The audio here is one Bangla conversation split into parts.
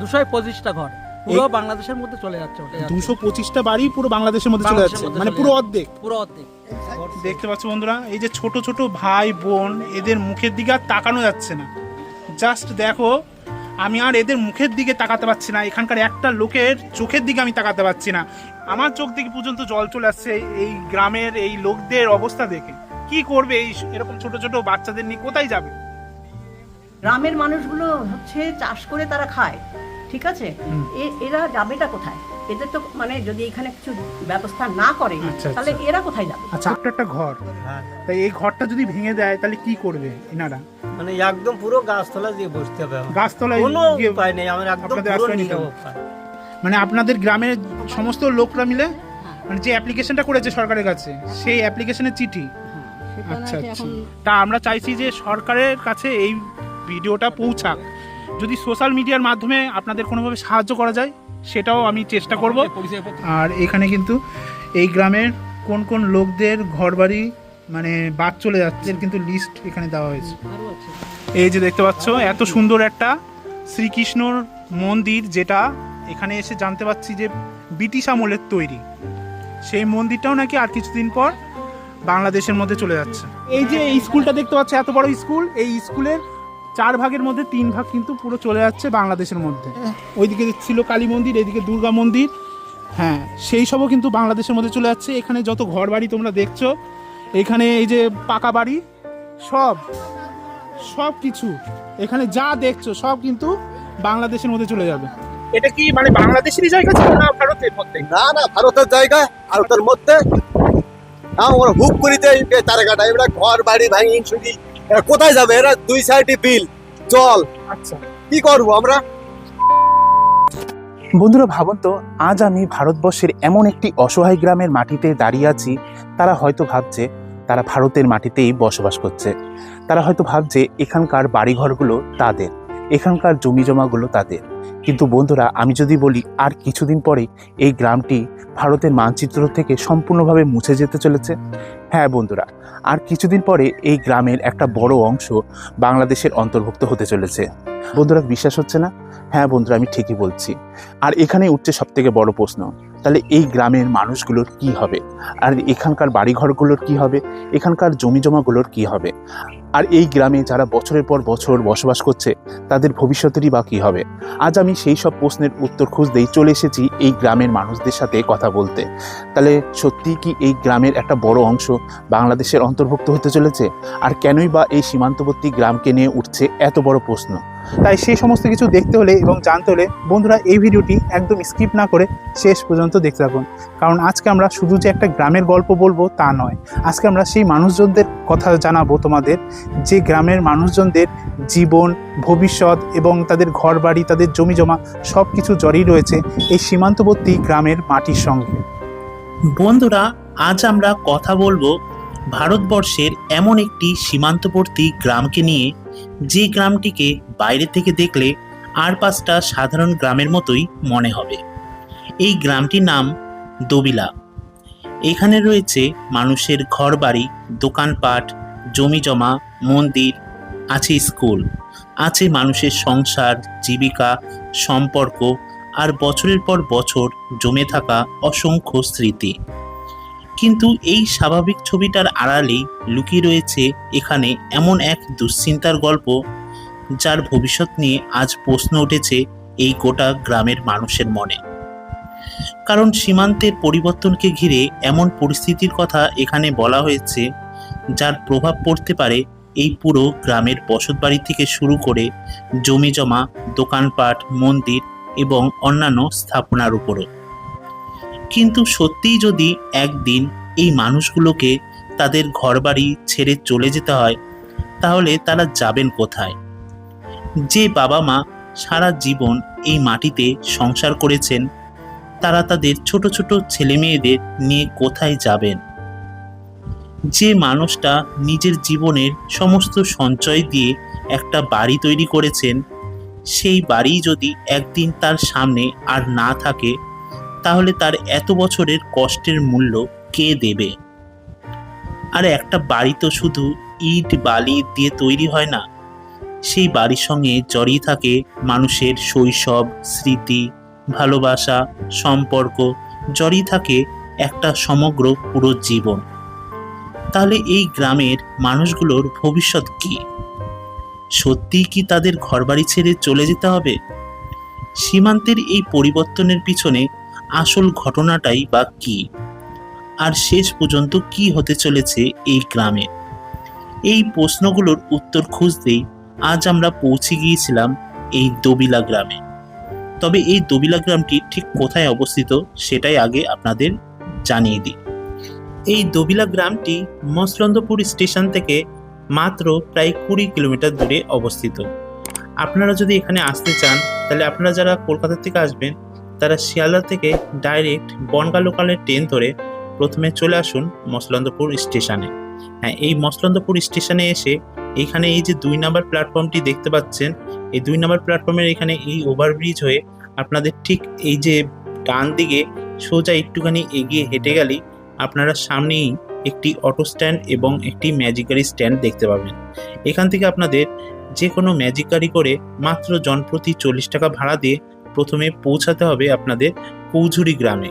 225টা ঘর পুরো বাংলাদেশের মধ্যে চলে যাচ্ছে। 225টা বাড়ি পুরো বাংলাদেশের মধ্যে চলে যাচ্ছে, মানে পুরো অর্ধেক। দেখতে পাচ্ছ বন্ধুরা, এই যে ছোট ছোট ভাই বোন, এদের মুখের দিকে আর তাকানো যাচ্ছে না। জাস্ট দেখো, আমি আর এদের মুখের দিকে তাকাতে পারছি না, এখানকার একটা লোকের চোখের দিকে আমি তাকাতে পারছি না। আমার চোখ দিকে পর্যন্ত জল চলে আসছে এই গ্রামের এই লোকদের অবস্থা দেখে। কি করবে এই এরকম ছোট ছোট বাচ্চাদের নিয়ে, কোথায় যাবে? গ্রামের মানুষগুলো হচ্ছে চাষ করে তারা খায়, ঠিক আছে, এরা যাবেটা কোথায়? এদের তো মানে যদি এখানে কিছু ব্যবস্থা না করে তাহলে এরা কোথায় যাবে? আচ্ছা, একটা ঘর, তাই এই ঘরটা যদি ভেঙে দেয় তাহলে কি করবে এনারা? মানে একদম পুরো গাছতলা দিয়ে বসতে হবে, গাছতলায় কোনো উপায় নেই, আমার একদম পুরো নিরব। মানে আপনাদের গ্রামের সমস্ত লোকরা মিলে মানে যে অ্যাপ্লিকেশনটা করেছে সরকারের কাছে, সেই অ্যাপ্লিকেশনের চিঠি। আচ্ছা আচ্ছা, তা আমরা চাইছি যে সরকারের কাছে এই ভিডিওটা পৌঁছাক। যদি সোশ্যাল মিডিয়ার মাধ্যমে আপনাদের কোনোভাবে সাহায্য করা যায় সেটাও আমি চেষ্টা করব। আর এখানে কিন্তু এই গ্রামের কোন কোন লোকদের ঘরবাড়ি মানে বাদ চলে যাচ্ছে কিন্তু লিস্ট এখানে দেওয়া হয়েছে। এই যে দেখতে পাচ্ছ, এত সুন্দর একটা শ্রীকৃষ্ণর মন্দির, যেটা এখানে এসে জানতে পারছি যে ব্রিটিশ আমলের তৈরি। সেই মন্দিরটাও নাকি আর কিছুদিন পর বাংলাদেশের মধ্যে চলে যাচ্ছে। এই যে এই স্কুলটা দেখতে পাচ্ছ, এত বড় স্কুল, এই স্কুলের 4 ভাগের মধ্যে 3 ভাগ কিন্তু পুরো চলে যাচ্ছে বাংলাদেশের মধ্যে। ওইদিকে ছিল কালী মন্দির, এদিকে দুর্গা মন্দির, হ্যাঁ সেই সবও কিন্তু বাংলাদেশের মধ্যে চলে যাচ্ছে। এখানে যত ঘর বাড়ি তোমরা দেখছো, এখানে এই যে পাকা বাড়ি, সব কিছু এখানে যা দেখছো সব কিন্তু বাংলাদেশের মধ্যে চলে যাবে। এটা কি মানে বাংলাদেশেরই জায়গা ছিল না ভারতের মধ্যে? না না, ভারতের জায়গা, ভারতের মধ্যে। ওরা হুক করে দেয় তারা কাটা, এবার ঘর বাড়ি ভাঙি শুনি, কোথায় যাবে এরা? 2 সাইডে বিল জল। আচ্ছা, কি করবো আমরা? বন্ধুরা ভাবুন তো, আজ আমি ভারতবর্ষের এমন একটি অসহায় গ্রামের মাটিতে দাঁড়িয়ে আছি। তারা হয়তো ভাবছে তারা ভারতের মাটিতেই বসবাস করছে। তারা হয়তো ভাবছে এখানকার বাড়িঘরগুলো তাদের, এখানকার জমি জমাগুলো তাদের। কিন্তু বন্ধুরা, আমি যদি বলি আর কিছুদিন পরে এই গ্রামটি ভারতের মানচিত্র থেকে সম্পূর্ণভাবে মুছে যেতে চলেছে। হ্যাঁ বন্ধুরা, আর কিছুদিন পরে এই গ্রামের একটা বড় অংশ বাংলাদেশের অন্তর্ভুক্ত হতে চলেছে। বন্ধুরা বিশ্বাস হচ্ছে না? হ্যাঁ বন্ধুরা, আমি ঠিকই বলছি। আর এখানে উঠছে সবথেকে বড় প্রশ্ন, তাহলে এই গ্রামের মানুষগুলোর কি হবে? আর এখানকার বাড়িঘরগুলোর কি হবে? এখানকার জমি জমাগুলোর কি হবে? আর এই গ্রামে যারা বছরের পর বছর বসবাস করছে তাদের ভবিষ্যতেরই বা কী হবে? আজ আমি সেই সব প্রশ্নের উত্তর খুঁজতেই চলে এসেছি এই গ্রামের মানুষদের সাথে কথা বলতে। তাহলে সত্যিই কি এই গ্রামের একটা বড় অংশ বাংলাদেশের অন্তর্ভুক্ত হতে চলেছে? আর কেনই বা এই সীমান্তবর্তী গ্রামকে নিয়ে উঠছে এত বড় প্রশ্ন? তাই সেই সমস্ত কিছু দেখতে হলে এবং জানতে হলে বন্ধুরা এই ভিডিওটি একদম স্কিপ না করে শেষ পর্যন্ত দেখতে থাকুন। কারণ আজকে আমরা শুধু যে একটা গ্রামের গল্প বলবো তা নয়, আজকে আমরা সেই মানুষজনদের কথা জানাবো তোমাদের, যে গ্রামের মানুষজনদের জীবন, ভবিষ্যৎ এবং তাদের ঘর বাড়ি, তাদের জমি জমা সব কিছু জড়িয়ে রয়েছে এই সীমান্তবর্তী গ্রামের মাটির সঙ্গে। বন্ধুরা, আজ আমরা কথা বলবো ভারতবর্ষের এমন একটি সীমান্তবর্তী গ্রামকে নিয়ে, যে গ্রামটিকে বাইরে থেকে দেখলে আর 5টা সাধারণ গ্রামের মতোই মনে হবে। এই গ্রামটির নাম দবিলা। এখানে রয়েছে মানুষের ঘরবাড়ি, দোকানপাট, জমি জমা, মন্দির, আছে স্কুল, আছে মানুষের সংসার, জীবিকা, সম্পর্ক আর বছরের পর বছর জমে থাকা অসংখ্য স্মৃতি। কিন্তু এই স্বাভাবিক ছবিটার আড়ালেই লুকিয়ে রয়েছে এখানে এমন এক দুশ্চিন্তার গল্প, যার ভবিষ্যৎ নিয়ে আজ প্রশ্ন উঠেছে এই গোটা গ্রামের মানুষের মনে। কারণ সীমান্তের পরিবর্তনকে ঘিরে এমন পরিস্থিতির কথা এখানে বলা হয়েছে, যার প্রভাব পড়তে পারে এই পুরো গ্রামের বসতবাড়ি থেকে শুরু করে জমি জমা, দোকানপাট, মন্দির এবং অন্যান্য স্থাপনার উপরও। কিন্তু সত্যিই যদি একদিন এই মানুষগুলোকে তাদের ঘরবাড়ি ছেড়ে চলে যেতে হয়, তাহলে তারা যাবেন কোথায়? যে বাবা মা সারা জীবন এই মাটিতে সংসার করেছেন, তারা তাদের ছোট ছোট ছেলে মেয়েদের নিয়ে কোথায় যাবেন? যে মানুষটা নিজের জীবনের সমস্ত সঞ্চয় দিয়ে একটা বাড়ি তৈরি করেছেন, সেই বাড়ি যদি একদিন তার সামনে আর না থাকে, তাহলে তার এত বছরের কষ্টের মূল্য কে দেবে? আর একটা বাড়ি তো শুধু ইট বালি দিয়ে তৈরি হয় না, সেই বাড়ির সঙ্গে জড়িয়ে থাকে মানুষের শৈশব, স্মৃতি, ভালোবাসা, সম্পর্ক, জড়িয়ে থাকে একটা সমগ্র পুরো জীবন। তাহলে এই গ্রামের মানুষগুলোর ভবিষ্যৎ কি? সত্যিই কি তাদের ঘরবাড়ি ছেড়ে চলে যেতে হবে? সীমান্তের এই পরিবর্তনের পিছনে আসল ঘটনাটাই বা কি? আর শেষ পর্যন্ত কি হতে চলেছে এই গ্রামে? এই প্রশ্নগুলোর উত্তর খুঁজতেই আজ আমরা পৌঁছে গিয়েছিলাম এই দবিলা গ্রামে। তবে এই দবিলা গ্রামটি ঠিক কোথায় অবস্থিত সেটাই আগে আপনাদের জানিয়ে দিই। এই দবিলা গ্রামটি মসলন্দপুর স্টেশন থেকে মাত্র প্রায় 20 কিলোমিটার দূরে অবস্থিত। আপনারা যদি এখানে আসতে চান তাহলে আপনারা যারা কলকাতা থেকে আসবেন তারা শিয়ালদা থেকে ডাইরেক্ট বনগাঁ লোকালের ট্রেন ধরে প্রথমে চলে আসুন মসলন্দপুর স্টেশনে। হ্যাঁ, এই মসলন্দপুর স্টেশনে এসে এখানে এই যে 2 নম্বর প্ল্যাটফর্মটি দেখতে পাচ্ছেন, এই 2 নম্বর প্ল্যাটফর্মের এখানে এই ওভারব্রিজ হয়ে আপনাদের ঠিক এই যে ডান দিকে সোজা একটুখানি এগিয়ে হেঁটে গেলেই আপনারা সামনেই একটি অটো স্ট্যান্ড এবং একটি ম্যাজিক গাড়ি স্ট্যান্ড দেখতে পাবেন। এখান থেকে আপনাদের যে কোনো ম্যাজিক গাড়ি করে মাত্র জনপ্রতি 40 টাকা ভাড়া দিয়ে প্রথমে পৌঁছাতে হবে আপনাদের কৌঝুরি গ্রামে।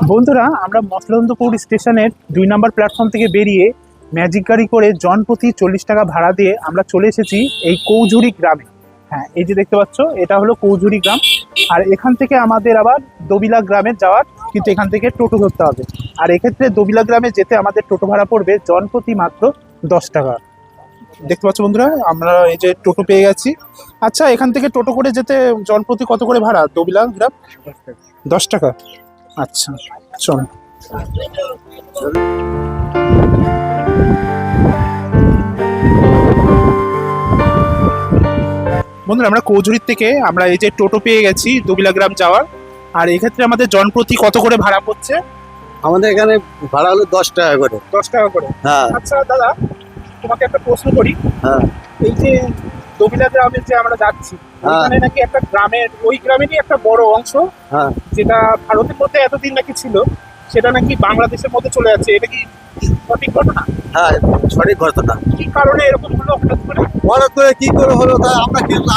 বন্ধুরা, আমরা মসলন্দপুর স্টেশনের 2 নম্বর প্ল্যাটফর্ম থেকে বেরিয়ে ম্যাজিক গাড়ি করে জনপ্রতি 40 টাকা ভাড়া দিয়ে আমরা চলে এসেছি এই কৌঝুরি গ্রামে। হ্যাঁ, এই যে দেখতে পাচ্ছ এটা হলো কৌঝুরি গ্রাম। আর এখান থেকে আমাদের আবার দবিলা গ্রামে যাওয়ার কিন্তু এখান থেকে টোটো ধরতে হবে। আর এক্ষেত্রে দবিলা গ্রামে যেতে আমাদের টোটো ভাড়া পড়বে জনপ্রতি মাত্র 10 টাকা। দেখতে পাচ্ছ বন্ধুরা, আমরা এই যে টোটো পেয়ে গেছি। আচ্ছা, এখান থেকে টোটো করে যেতে জনপ্রতি কত করে ভাড়া দবিলা গ্রাম? 10 টাকা। আচ্ছা, চল। বন্ধুরা, আমরা কৌঝুরির থেকে আমরা এই যে টোটো পেয়ে গেছি দবিলা গ্রাম যাওয়ার। আর এক্ষেত্রে আমাদের জনপ্রতি কত করে ভাড়া পড়ছে? আমাদের এখানে ভাড়া হলো 10 টাকা করে। 10 টাকা করে। হ্যাঁ। আচ্ছা দাদা, তোমাকে একটা প্রশ্ন করি। হ্যাঁ। এই যে দবিলা গ্রামে যে আমরা যাচ্ছি, হ্যাঁ। ওখানে নাকি একটা গ্রামের, ওই গ্রামেরই একটা বড় অংশ, হ্যাঁ, যেটা ভারতের মধ্যে এতদিন নাকি ছিল, সেটা নাকি বাংলাদেশের মধ্যে চলে যাচ্ছে। এটা কি সঠিক ঘটনা? হ্যাঁ, সঠিক ঘটনা। কি কারণে এরকম হলো হঠাৎ করে? হঠাৎ করে কি করে হলো তা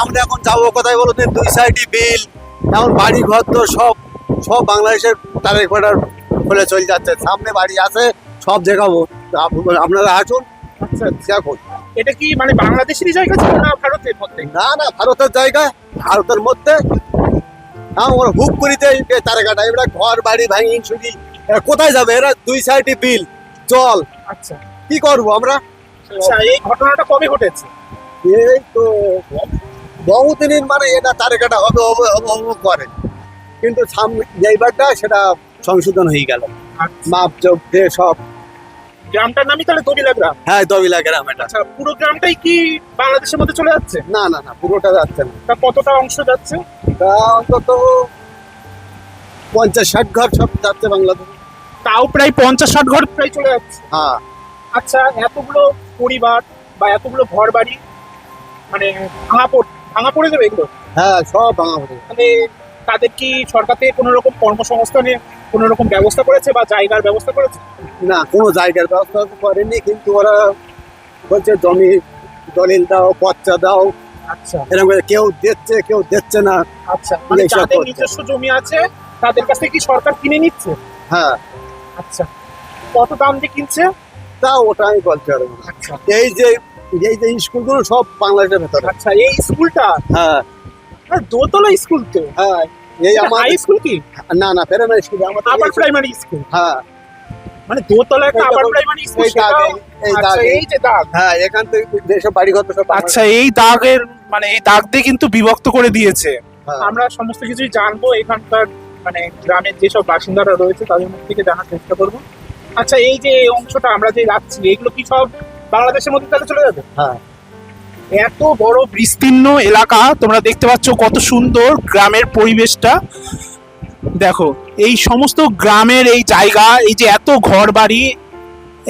আমরা এখন যাবো কোথায় বলো তো? 2 সাইডই বিল, এখন বাড়ি ঘর তো সব বাংলাদেশের তারের ফাটার খুলে চলে যাচ্ছে। সামনে বাড়ি আছে, সব দেখাবো, আপনারা আসুন। আচ্ছা, দেখুন। এটা কি মানে বাংলাদেশেরই জায়গা ছিল না ভারতের মধ্যে? না, ভারতের জায়গা, ভারতের মধ্যে। ওরা হুক করিতে তারে কাটা, এবার ঘর বাড়ি ভাঙি শুধু কোথায় যাবে এরা? 2 সাইডই বিল, জল। আচ্ছা, কি করবো আমরা? আচ্ছা, এই ঘটনাটা কবে ঘটেছে? এই তো বহুদিনের মানে এটা তারে কাটা হবে করে, কিন্তু সামনে এইবারটা সেটা সংশোধন হয়ে গেল। মাপ চোখ দিয়ে সব। গ্রামটার নামই তাহলে দবিলা গ্রাম? হ্যাঁ, দবিলা গ্রাম এটা। আচ্ছা, পুরো গ্রামটাই কি বাংলাদেশের মধ্যে চলে যাচ্ছে? না, পুরোটা যাচ্ছে না। তা কতটা অংশ যাচ্ছে? তা অন্তত 50-60 ঘর সব যাচ্ছে বাংলাদেশ। তাও প্রায় 50-60 ঘর প্রায় চলে যাচ্ছে। হ্যাঁ। আচ্ছা, এতগুলো পরিবার বা এতগুলো ঘর বাড়ি মানে ভাঙা পড়ে যাবে এগুলো? হ্যাঁ, সব ভাঙা পড়ে। মানে তাদের কি সরকার থেকে কোনো রকম কর্মসংস্থানের কোনো রকম ব্যবস্থা করেছে বা জায়গার ব্যবস্থা করেছে? না, কোনো জায়গার ব্যবস্থা করেনি, কিন্তু ওরা বলছে জমি দলিল দাও, পচ্চা দাও। আচ্ছা, এরকম কেউ দিচ্ছে না। আচ্ছা, মানে এইসব যাদের করছে। নিজস্ব জমি আছে তাদের কাছ থেকে কি সরকার কিনে নিচ্ছে? হ্যাঁ। আচ্ছা, কত দাম দিয়ে কিনছে? তা ওটা আমি বলতে পারবো না। আচ্ছা, এই যে স্কুলগুলো সব বাংলাদেশের ভেতরে। আচ্ছা, এই স্কুলটা হ্যাঁ, দোতলা স্কুল তো? হ্যাঁ, এই আমার হাই স্কুল কি? না, প্রাইমারি স্কুল আমাদের। Upper primary school? হ্যাঁ, মানে দোতলা একটা আপার প্রাইমারি স্কুল। এই দাগ, এই দাগ, আচ্ছা, এই যে দাগ। হ্যাঁ, এখান থেকে যেসব বাড়ি ঘর সব। আচ্ছা, এই দাগের মানে এই দাগ দিয়ে কিন্তু বিভক্ত করে দিয়েছে। হ্যাঁ। আমরা সমস্ত কিছুই জানবো এখানকার মানে গ্রামের যেসব বাসিন্দারা রয়েছে তাদের মুখ থেকে জানার চেষ্টা করবো। আচ্ছা, এই যে এই অংশটা আমরা যে যাচ্ছি, এগুলো কি সব বাংলাদেশের মধ্যে তাহলে চলে যাবে? হ্যাঁ। এত বড় বিস্তীর্ণ এলাকা, তোমরা দেখতে পাচ্ছ কত সুন্দর গ্রামের পরিবেশটা। দেখো, এই সমস্ত গ্রামের এই জায়গা, এই যে এত ঘর বাড়ি,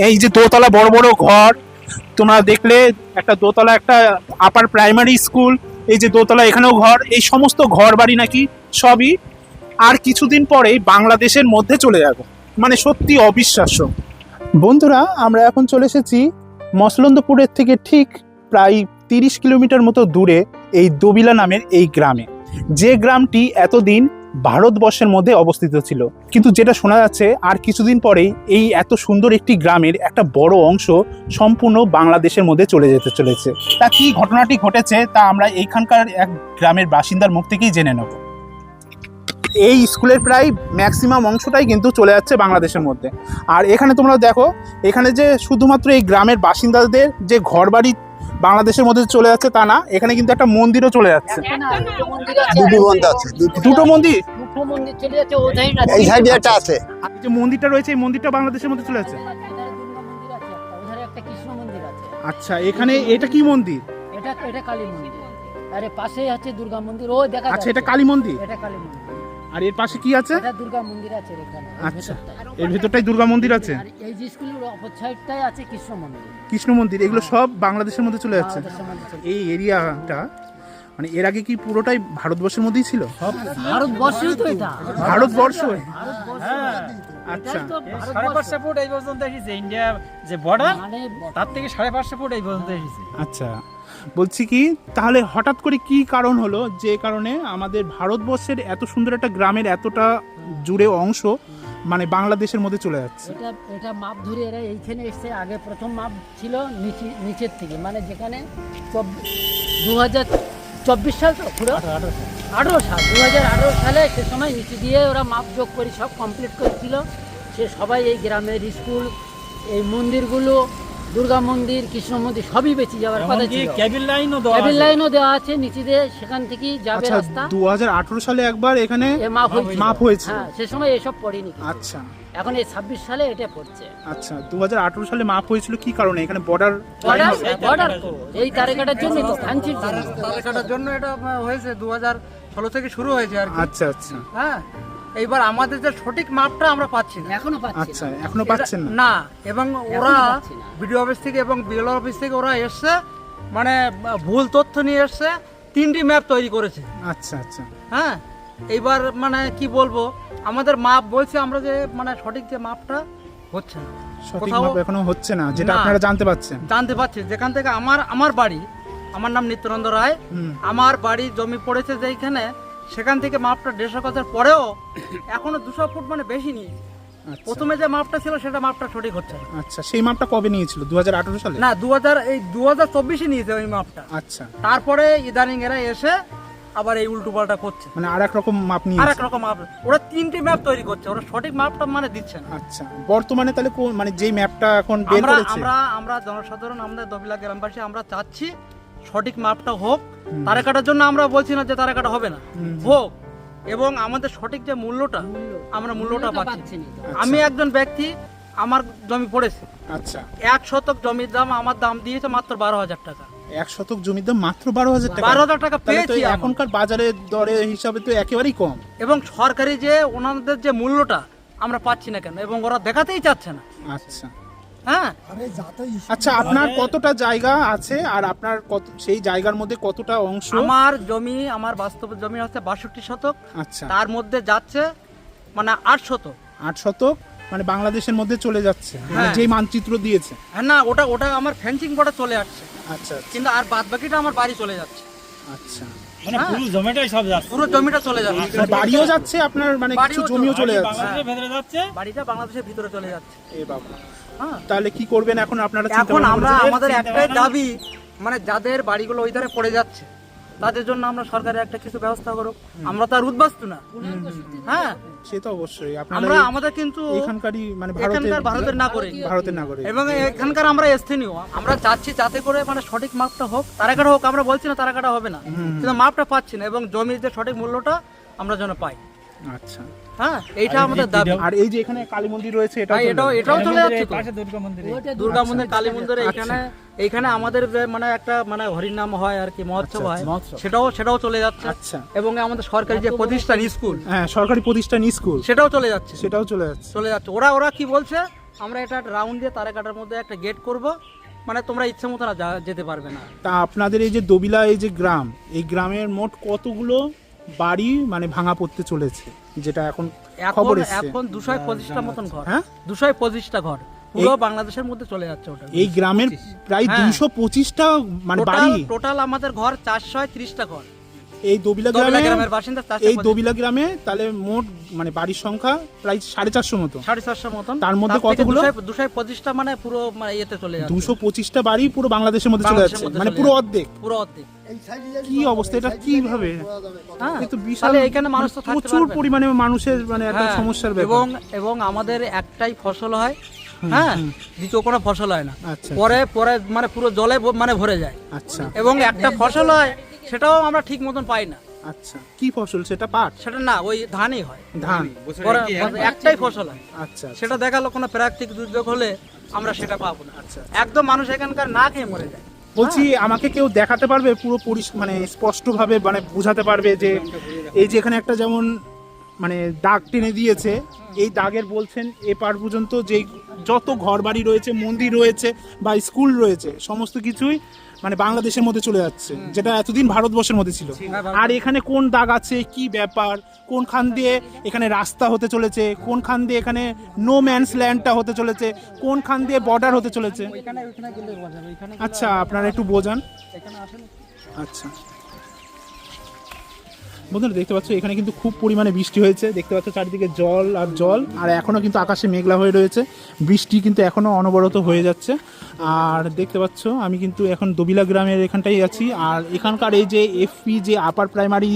এই যে দোতলা বড় বড় ঘর, তোমরা দেখলে একটা দোতলা একটা আপার প্রাইমারি স্কুল, এই যে দোতলা এখানেও ঘর, এই সমস্ত ঘর বাড়ি নাকি সবই আর কিছুদিন পরেই বাংলাদেশের মধ্যে চলে যাবে। মানে সত্যি অবিশ্বাস্য। বন্ধুরা, আমরা এখন চলে এসেছি মসলন্দপুরের থেকে ঠিক প্রায় 30 কিলোমিটার মতো দূরে এই দবিলা নামের এই গ্রামে, যে গ্রামটি এতদিন ভারতবর্ষের মধ্যে অবস্থিত ছিল। কিন্তু যেটা শোনা যাচ্ছে আর কিছুদিন পরেই এই এত সুন্দর একটি গ্রামের একটা বড় অংশ সম্পূর্ণ বাংলাদেশের মধ্যে চলে যেতে চলেছে। তা কি ঘটনাটি ঘটেছে তা আমরা এইখানকার এক গ্রামের বাসিন্দার মুখ থেকেই জেনে নেব। এই স্কুলের প্রায় ম্যাক্সিমাম অংশটাই কিন্তু চলে যাচ্ছে বাংলাদেশের মধ্যে। আর এখানে তোমরা দেখো, এখানে যে শুধুমাত্র এই গ্রামের বাসিন্দাদের যে ঘরবাড়ি বাংলাদেশের মধ্যে চলে যাচ্ছে তা না, এখানে কিন্তু একটা মন্দিরও চলে যাচ্ছে। দুটো মন্দির আছে, দুটো মন্দির, দুটো মন্দির চলে যাচ্ছে, ওধাই না এই সাইডে একটা আছে। আর এই যে মন্দিরটা রয়েছে এই মন্দিরটা বাংলাদেশের মধ্যে চলে যাচ্ছে। এধারে দুর্গা মন্দির আছে একটা, ওধারে একটা কৃষ্ণ মন্দির আছে। আচ্ছা, এখানে এটা কি মন্দির? এটা কালী মন্দির। আরে পাশেই আছে দুর্গা মন্দির, ও দেখা আচ্ছা, যাচ্ছে। এটা কালী মন্দির। এটা কালী মন্দির। আর এর পাশে কি আছে? এটা দুর্গা মন্দির আছে এখানে। আচ্ছা, এর ভেতরটাই দুর্গা মন্দির আছে। আর এই যে স্কুলের অপর সাইডটাই আছে কৃষ্ণ মন্দির। কৃষ্ণ মন্দির, এগুলো সব বাংলাদেশের মধ্যে চলে যাচ্ছে। বাংলাদেশের মধ্যে চলে- এই এরিয়াটা মানে এর আগে কি পুরোটাই ভারতবর্ষের মধ্যেই ছিল? ভারতবর্ষই তো এটা। ভারতবর্ষ। আচ্ছা, এটাই তো 5.5 ফুট এই পর্যন্ত এসেছে ইন্ডিয়া যে বর্ডার, মানে তার থেকে 5.5 ফুট এই পর্যন্ত এসেছে। আচ্ছা, বলছি কি তাহলে হঠাৎ করে কি কারণ হলো যে কারণে আমাদের ভারতবর্ষের এত সুন্দর একটা গ্রামের এতটা জুড়ে অংশ মানে বাংলাদেশের মধ্যে চলে যাচ্ছে? এটা মাপ ধরে এরা এইখানে এসছে। আগে প্রথম মাপ ছিল নিচের থেকে, মানে যেখানে 2024 সাল তো পুরো 18 সাল 2018 সালে সে সময় নিচে দিয়ে ওরা মাপ যোগ করে সব কমপ্লিট করেছিল। সে সবাই এই গ্রামের স্কুল, এই মন্দিরগুলো, দুর্গা মন্দির, কৃষ্ণ মন্দির সবই বেঁচে যাওয়ার কথা ছিল। কেবল লাইনও দেওয়া কেবল আছে। লাইনও দেওয়া আছে নিচে দিয়ে, সেখান থেকেই যাবে আচ্ছা, রাস্তা। 2018 সালে একবার এখানে এ মাপ হয়েছে। হ্যাঁ, সে সময় এসব পড়েনি কিছু। আচ্ছা এখন এই 26 সালে এটা পড়ছে। আচ্ছা, 2018 সালে মাপ হয়েছিল কি কারণে? এখানে বর্ডার বর্ডার তো এই তারেকাটার জন্য তো ফান্সির জন্য। তার কাটার জন্য এটা হয়েছে 2016 থেকে শুরু হয়েছে আর কি। আচ্ছা আচ্ছা হ্যাঁ, এইবার আমাদের যে সঠিক মাপটা আমরা পাচ্ছি না। এখনো পাচ্ছি আচ্ছা, না। এখনো পাচ্ছেন না? না, এবং ওরা পাচ্ছি না। বিডিও অফিস থেকে এবং বিএলও অফিস থেকে ওরা এসছে, মানে ভুল তথ্য নিয়ে এসছে, 3টি ম্যাপ তৈরি করেছে। আচ্ছা আচ্ছা, হ্যাঁ, এইবার মানে কি বলবো, আমাদের মাপ বলছে আমরা যে মানে সঠিক যে মাপটা হচ্ছে না। সঠিক কোথাও মাপ এখনো হচ্ছে না, যেটা না। আপনারা জানতে পাচ্ছেন। জানতে পারছি যেখান থেকে আমার বাড়ি, আমার নাম নিত্যানন্দ রায়, হুম। আমার বাড়ি জমি পড়েছে যেখানে, সেখান থেকে মাপটা 150 গজের পরেও এখনো 200 ফুট মানে বেশি নিয়েছে। আচ্ছা, প্রথমে যে মাপটা ছিল সেটা মাপটা সঠিক হচ্ছে না। আচ্ছা, সেই মাপটা কবে নিয়েছিল? 2018 সালে? না, 2024 নিয়েছে ওই মাপটা। আচ্ছা, তারপরে ইদানিং এরা এসে আবার এই উল্টো পাল্টা করছে, মানে আর এক রকম মাপ আর নিয়েছে। এক রকম মাপ। ওরা 3টি ম্যাপ তৈরি করছে, ওরা সঠিক মাপটা মানে দিচ্ছে না। আচ্ছা, বর্তমানে তাহলে মানে যেই ম্যাপটা এখন বের আমরা করেছে আমরা আমরা জনসাধারণ, আমাদের দবিলা গ্রামবাসী আমরা চাচ্ছি সঠিক মাপটা হোক। তারে কাটার জন্য আমরা বলছি না যে তারে কাটা হবে না, হোক, এবং আমাদের সঠিক যে মূল্যটা, আমরা মূল্যটা পাচ্ছি না। আমি একজন ব্যক্তি, আমার জমি পড়েছে, আচ্ছা, 1 শতক জমির দাম আমার দাম দিয়েছে মাত্র 12,000 টাকা। 1 শতক জমির দাম মাত্র 12,000 টাকা? 12,000 টাকা তাহলে তো পেয়েছি আমি। এখনকার বাজারের দরে হিসাবে তো একেবারেই কম। এবং সরকারি যে ওনাদের যে মূল্যটা আমরা পাচ্ছি না কেন, এবং ওরা দেখাতেই চাচ্ছে না। আচ্ছা হ্যাঁ, আচ্ছা, আপনার কতটা জায়গা আছে আর আপনার কত সেই জায়গার মধ্যে কতটা অংশ? আমার জমি, আমার বাস্তব জমি হচ্ছে 62 শতক, আচ্ছা, তার মধ্যে যাচ্ছে মানে 8 শতক। 8 শতক মানে বাংলাদেশের মধ্যে চলে যাচ্ছে, মানে হ্যাঁ। যেই মানচিত্র দিয়েছে। হ্যাঁ, না, ওটা আমার ফেন্সিং বোর্ডে চলে আসছে, আচ্ছা কিন্তু আর বাদ বাকিটা আমার বাড়ি চলে যাচ্ছে। আচ্ছা, মানে পুরো জমিটাই সব যাচ্ছে, পুরো জমিটা চলে যাচ্ছে। মানে বাড়িও যাচ্ছে আপনার, মানে কিছু বাড়িও জমিও চলে যাচ্ছে? বাংলাদেশের ভেতরে যাচ্ছে। বাড়িটা বাংলাদেশের ভিতরে চলে যাচ্ছে। এ বাবা, হ্যাঁ, তাহলে কি করবেন এখন আপনারা? চিন্তা এখন ভাবনা আমরা করেছেন? আমাদের একটাই দাবি, মানে যাদের বাড়িগুলো ওই ধারে পড়ে যাচ্ছে তাদের জন্য আমরা সরকারের একটা কিছু ব্যবস্থা করুক। আমরা তো আর উদ্বাস্তু না। হ্যাঁ, সে তো অবশ্যই, আমরা আপনারা আমাদের কিন্তু এখানকারই মানে এখানকার ভারতের নাগরিক, ভারতের নাগরিক। এবং এখানকার আমরা স্থানীয়। আমরা চাচ্ছি যাতে করে মানে সঠিক মাপটা হোক, তারাকাটা হোক। আমরা বলছি না তারাকাটা হবে না, কিন্তু মাপটা পাচ্ছি না, এবং জমির যে সঠিক মূল্যটা আমরা যেন পাই। আচ্ছা, হ্যাঁ, এইটা আমাদের দাবি। আর এই যে এখানে কালী মন্দির রয়েছে, ভাই, এটাও চলে যাচ্ছে তো। পাশে দুর্গা মন্দির। ওটা দুর্গা মন্দির, কালী মন্দির, এইখানে আমাদের যে মানে একটা মানে হরিনাম হয় আর কি, মহোৎসব হয়, সেটাও চলে যাচ্ছে। আচ্ছা, এবং আমাদের সরকারি যে প্রতিষ্ঠান স্কুল, হ্যাঁ, সরকারি প্রতিষ্ঠান স্কুল, সেটাও চলে যাচ্ছে। সেটাও চলে যাচ্ছে। ওরা কি বলছে, আমরা এটা রাউন্ড দিয়ে তারাকাটার মধ্যে একটা গেট করব, মানে তোমরা ইচ্ছে মতো না যেতে পারবে না। তা আপনাদের এই যে দবিলা, এই যে গ্রাম, এই গ্রামের মোট কতগুলো বাড়ি মানে ভাঙা পড়তে চলেছে, যেটা এখন খবর এসেছে? এখন 225টা মতন ঘর, হ্যাঁ, 225টা ঘর পুরো বাংলাদেশের মধ্যে চলে যাচ্ছে ওটা। এই গ্রামের প্রায় হ্যাঁ। 225টা মানে বাড়ি, টোটাল আমাদের ঘর 430টা ঘর। এই দবিলা দবিলা গ্রামে, গ্রামের বাসিন্দা এই দবিলা গ্রামে তাহলে মোট মানে বাড়ির সংখ্যা প্রায় 450 মতো। 450 মতন। তার মধ্যে থেকে কতগুলো? 225টা মানে পুরো মানে ইয়েতে চলে যাচ্ছে। 225টা বাড়ি পুরো বাংলাদেশের মধ্যে চলে বাংলাদেশের যাচ্ছে, মধ্যে মানে চলে পুরো যাচ্ছে। অর্ধেক। পুরো অর্ধেক। কি অবস্থা, এটা কিভাবে? হ্যাঁ, এ তো বিশাল, তাহলে এখানে মানুষ তো থাকতে প্রচুর পারবে না। পরিমাণে মানুষের মানে একটা হ্যাঁ, সমস্যার ব্যাপার। এবং আমাদের একটাই ফসল হয়, হ্যাঁ, দ্বিতীয় কোনো ফসল হয় না। আচ্ছা। পরে পরে মানে পুরো জলে মানে ভরে যায়, আচ্ছা এবং একটা ফসল হয় সেটাও আমরা ঠিক মতন পাই না। আচ্ছা, কি ফসল সেটা? পাট? সেটা না, ওই ধানই হয়, ধান। পরে একটাই ফসল হয়। আচ্ছা সেটা দেখালো কোনো প্রাকৃতিক দুর্যোগ হলে আমরা সেটা পাবো না। আচ্ছা। একদম মানুষ এখানকার না খেয়ে মরে যায়। বলছি, আমাকে কেউ দেখাতে পারবে পুরো মানে স্পষ্টভাবে মানে বোঝাতে পারবে যে এই যে এখানে একটা যেমন মানে দাগ টেনে দিয়েছে, এই দাগের বলছেন এপার পর্যন্ত যেই যত ঘর বাড়ি রয়েছে, মন্দির রয়েছে বা স্কুল রয়েছে, সমস্ত কিছুই মানে বাংলাদেশের মধ্যে চলে যাচ্ছে, যেটা এতদিন ভারতবর্ষের মধ্যে ছিল। আর এখানে কোন দাগ আছে, কি ব্যাপার, কোনখান দিয়ে এখানে রাস্তা হতে চলেছে, কোনখান দিয়ে এখানে নো ম্যানস ল্যান্ডটা হতে চলেছে, কোনখান দিয়ে বর্ডার হতে চলেছে। আচ্ছা, আপনারা একটু বোঝান। আচ্ছা বন্ধুরা, দেখতে পাচ্ছ এখানে কিন্তু খুব পরিমাণে বৃষ্টি হয়েছে, দেখতে পাচ্ছ চারিদিকে জল আর জল, আর এখনও কিন্তু আকাশে মেঘলা হয়ে রয়েছে, বৃষ্টি কিন্তু এখনও অনবরত হয়ে যাচ্ছে। আর দেখতে পাচ্ছ আমি কিন্তু এখন দবিলা গ্রামের এখানটাই আছি, আর এখানকার এই যে এফপি যে আপার প্রাইমারি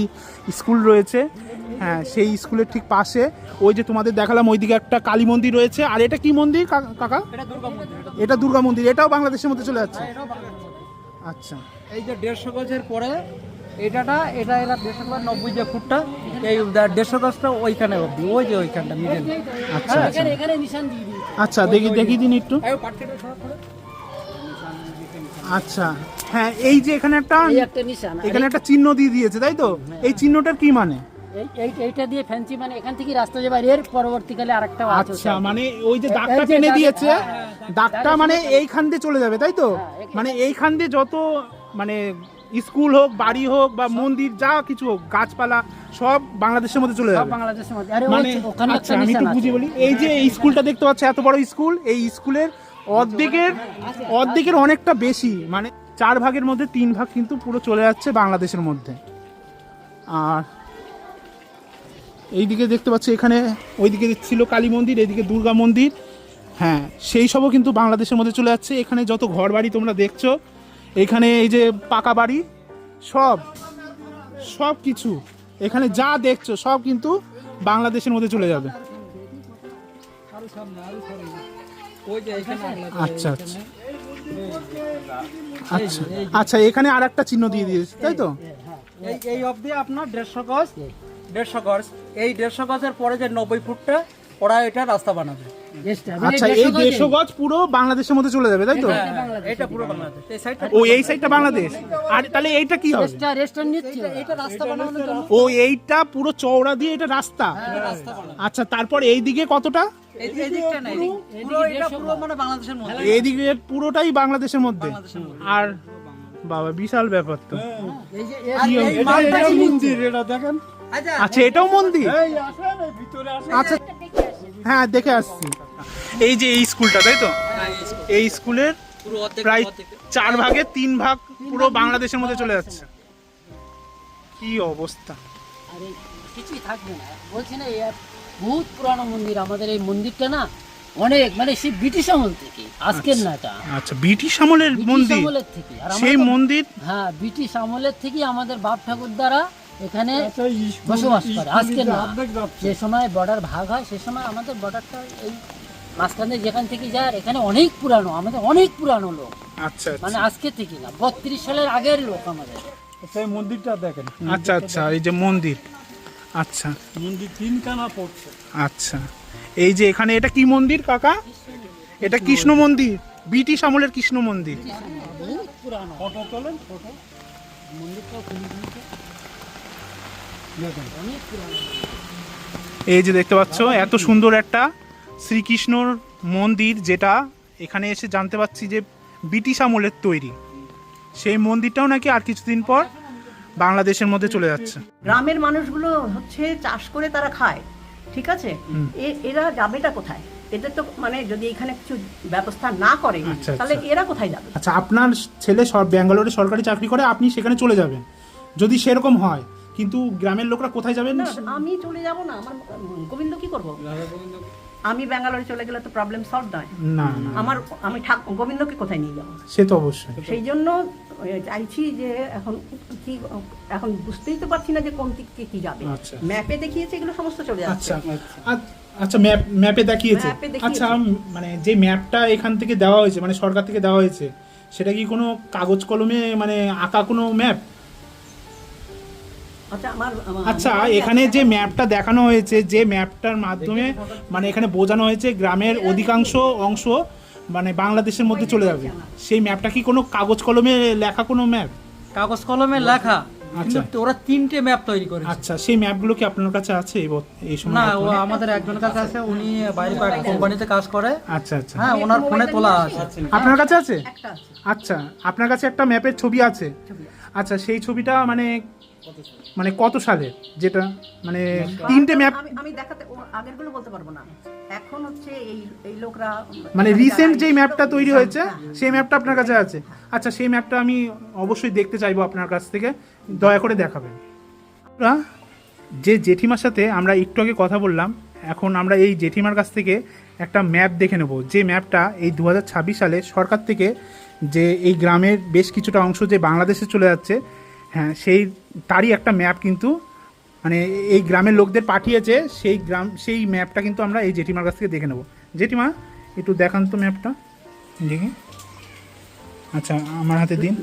স্কুল রয়েছে, হ্যাঁ, সেই স্কুলের ঠিক পাশে ওই যে তোমাদের দেখালাম ওইদিকে একটা কালী মন্দির রয়েছে। আর এটা কি মন্দির কাকা? এটা দুর্গা মন্দির, এটাও বাংলাদেশের মধ্যে চলে যাচ্ছে। আচ্ছা, এই যে 150 গজের পরে এটা 150 যে ফুটটা, এই 150 গজটা ওইখানে অবধি, ওই যে ওইখানটা মিডল। আচ্ছা আচ্ছা এখানে নিশান দিয়ে দিয়েছে। আচ্ছা, দেখি দিন একটু। আচ্ছা, হ্যাঁ, এই যে এখানে একটা এই একটা নিশান, আর এখানে একটা চিহ্ন দিয়ে দিয়েছে, তাই তো? এই চিহ্নটার কি মানে? এইটা দিয়ে ফ্যান্সি মানে এখান থেকে রাস্তা যাবে, আর এর পরবর্তীকালে আরেকটা আছে। আচ্ছা, মানে ওই যে দাগটা টেনে দিয়েছে, দাগটা মানে এইখান দিয়ে চলে যাবে, তাই তো? মানে এইখান দিয়ে যত মানে স্কুল হোক, বাড়ি হোক বা মন্দির, যা কিছু হোক, গাছপালা সব বাংলাদেশের মধ্যে চলে যাবে। বাংলাদেশের মধ্যে। আরে মানে ওখানে আচ্ছা, একটা আমি নিশান একটু আছে। বুঝি বলি, এই যে এই স্কুলটা দেখতে পাচ্ছ, এত বড় স্কুল, এই স্কুলের অর্ধেকের অনেকটা বেশি, মানে 4 ভাগের মধ্যে 3 ভাগ কিন্তু পুরো চলে যাচ্ছে বাংলাদেশের মধ্যে। আর এইদিকে দেখতে পাচ্ছি এখানে ওইদিকে ছিল কালী মন্দির, এইদিকে দুর্গা মন্দির, হ্যাঁ, সেই সবও কিন্তু বাংলাদেশের মধ্যে চলে যাচ্ছে। এখানে যত ঘর বাড়ি তোমরা দেখছো, এখানে এই যে পাকা বাড়ি, সব কিছু এখানে যা দেখছো সব কিন্তু বাংলাদেশের মধ্যে চলে যাবে। আচ্ছা আচ্ছা আচ্ছা আচ্ছা, এখানে আর একটা চিহ্ন দিয়ে দিয়েছে, তাই তো? এই অবধি আপনার 150 গজ, 150 গজ। এই 150 গজের পরে যে 90 ফুটটা ওরা এটা রাস্তা বানাবে। আচ্ছা, এই 150 গজ পুরো বাংলাদেশের মধ্যে চলে যাবে, তাই তো? এটা পুরো বাংলাদেশ, এই সাইডটা ও, এই সাইডটা বাংলাদেশ। আর তাহলে এইটা কি হবে? রেস্টার নিচ্ছে এটা রাস্তা বানানোর জন্য। ও, এইটা পুরো চওড়া দিয়ে এটা রাস্তা। আচ্ছা, তারপর এই দিকে কতটা? এই দিকটা নাই, পুরো এটা পুরো মানে বাংলাদেশের মধ্যে। এই দিকে পুরোটাই বাংলাদেশের মধ্যে। আর বাবা, বিশাল ব্যাপার তো। আর এই মালটা কি মন্দির এটা দেখেন। আচ্ছা, এটাও মন্দির? আচ্ছা, হ্যাঁ, দেখে আসছি। এই যে এই স্কুলটা, তাই তো? এই স্কুলের পুরো অর্ধেক প্রায় 4 ভাগের 3 ভাগ পুরো বাংলাদেশের মধ্যে চলে যাচ্ছে। কি অবস্থা! আরে কিছুই থাকবে না, বলছি না, এই বহুত পুরানো মন্দির আমাদের এই মন্দিরটা না, অনেক মানে সেই ব্রিটিশ আমল থেকে, আজকের না এটা। আচ্ছা, ব্রিটিশ আমলের ব্রিটিশ মন্দির? আমলের থেকে। আর সেই মন্দির? হ্যাঁ, ব্রিটিশ আমলের থেকে আমাদের বাপ ঠাকুর দ্বারা এখানে বসবাস করে, আজকে না। যে সময় বর্ডার ভাগ হয় সে সময় আমাদের বর্ডারটা এই মাঝখানে যেখান থেকে যায়, আর এখানে অনেক পুরানো, আমাদের অনেক পুরানো লোক, আচ্ছা মানে আজকে থেকে না, 32 সালের আগের লোক আমাদের। সেই মন্দিরটা দেখেন। আচ্ছা আচ্ছা, এই যে মন্দির, আচ্ছা মন্দির 3 কানা পড়ছে। আচ্ছা, এই যে এখানে এটা কি মন্দির কাকা? এটা কৃষ্ণ মন্দির, ব্রিটিশ আমলের কৃষ্ণ মন্দির। বহুত পুরানো। ফটো তোলেন, মন্দিরটা খুলে দিয়েছে, অনেক পুরানো। এই যে দেখতে পাচ্ছ এত সুন্দর একটা শ্রীকৃষ্ণর মন্দির, যেটা এখানে এসে জানতে পারছি যে ব্রিটিশ আমলের তৈরি। সেই মন্দিরটাও নাকি আর কিছুদিন পর বাংলাদেশের মধ্যে চলে যাচ্ছে। গ্রামের মানুষগুলো হচ্ছে চাষ করে তারা খায়, ঠিক আছে, এরা যাবেটা কোথায়? এদের তো মানে যদি এখানে কিছু ব্যবস্থা না করে আচ্ছা, তাহলে আচ্ছা। এরা কোথায় যাবে? আচ্ছা, আপনার ছেলে ব্যাঙ্গালোরে সরকারি চাকরি করে, আপনি সেখানে চলে যাবেন যদি সেরকম হয়, কিন্তু গ্রামের লোকরা কোথায় যাবেন? না, আমি চলে যাব না, আমার গোবিন্দ কি করব? আমি ব্যাঙ্গালোরে চলে গেলে তো প্রবলেম সলভ নয়। না না, আমি গোবিন্দকে কোথায় নিয়ে যাব? সে তো অবশ্যই। সেই জন্য চাইছি যে এখন বুঝতেই তো পারছি না যে কোন দিকে কি যাবে। আচ্ছা। ম্যাপে দেখিয়েছে এগুলো সমস্ত চলে যাচ্ছে। আচ্ছা আচ্ছা, ম্যাপে দেখিয়েছে। ম্যাপে দেখিয়েছে। আচ্ছা, মানে যে ম্যাপটা এখান থেকে দেওয়া হয়েছে, মানে সরকার থেকে দেওয়া হয়েছে, সেটা কি কোনো কাগজ কলমে মানে আঁকা কোনো ম্যাপ? আচ্ছা, এখানে যে ম্যাপটা দেখানো হয়েছে, যে ম্যাপটার মাধ্যমে মানে এখানে বোঝানো হয়েছে গ্রামের অধিকাংশ অংশ মানে বাংলাদেশের মধ্যে চলে যাবে, সেই ম্যাপটা কি কোনো কাগজ কলমে লেখা কোনো ম্যাপ? কাগজ কলমে লেখা, আচ্ছা। কিন্তু ওরা 3টে ম্যাপ তৈরি করেছে। আচ্ছা, সেই ম্যাপগুলো কি আপনার কাছে আছে এই সময়? না, ও আমাদের একজনের কাছে আছে, উনি বাইরে কোম্পানিতে কাজ করে। আচ্ছা আচ্ছা, হ্যাঁ, ওনার ফোনে তোলা আছে। আপনার কাছে আছে? একটা আছে। আচ্ছা, আপনার কাছে একটা ম্যাপের ছবি আছে? আচ্ছা, সেই ছবিটা মানে কত সালে, যেটা মানে 3টে ম্যাপ? আমি দেখাতে আগেরগুলো বলতে পারবো না, এখন হচ্ছে এই লোকরা মানে রিসেন্ট যেই ম্যাপটা তৈরি হয়েছে সেই ম্যাপটা আপনার কাছে আছে? আচ্ছা, সেই ম্যাপটা আমি অবশ্যই দেখতে চাইবো আপনার কাছ থেকে, দয়া করে দেখাবেন। যে জেঠিমার সাথে আমরা একটু আগে কথা বললাম, এখন আমরা এই জেঠিমার কাছ থেকে একটা ম্যাপ দেখে নেব, যে ম্যাপটা এই 2026 সালে সরকার থেকে যে এই গ্রামের বেশ কিছুটা অংশ যে বাংলাদেশে চলে যাচ্ছে, হ্যাঁ, তারই একটা ম্যাপ কিন্তু মানে এই গ্রামের লোকদের পাঠিয়েছে, সেই ম্যাপটা কিন্তু আমরা এই জেঠিমার কাছ থেকে দেখে নেব। জেঠিমা, একটু দেখান তো ম্যাপটা দেখি। আচ্ছা, আমার হাতে দিন।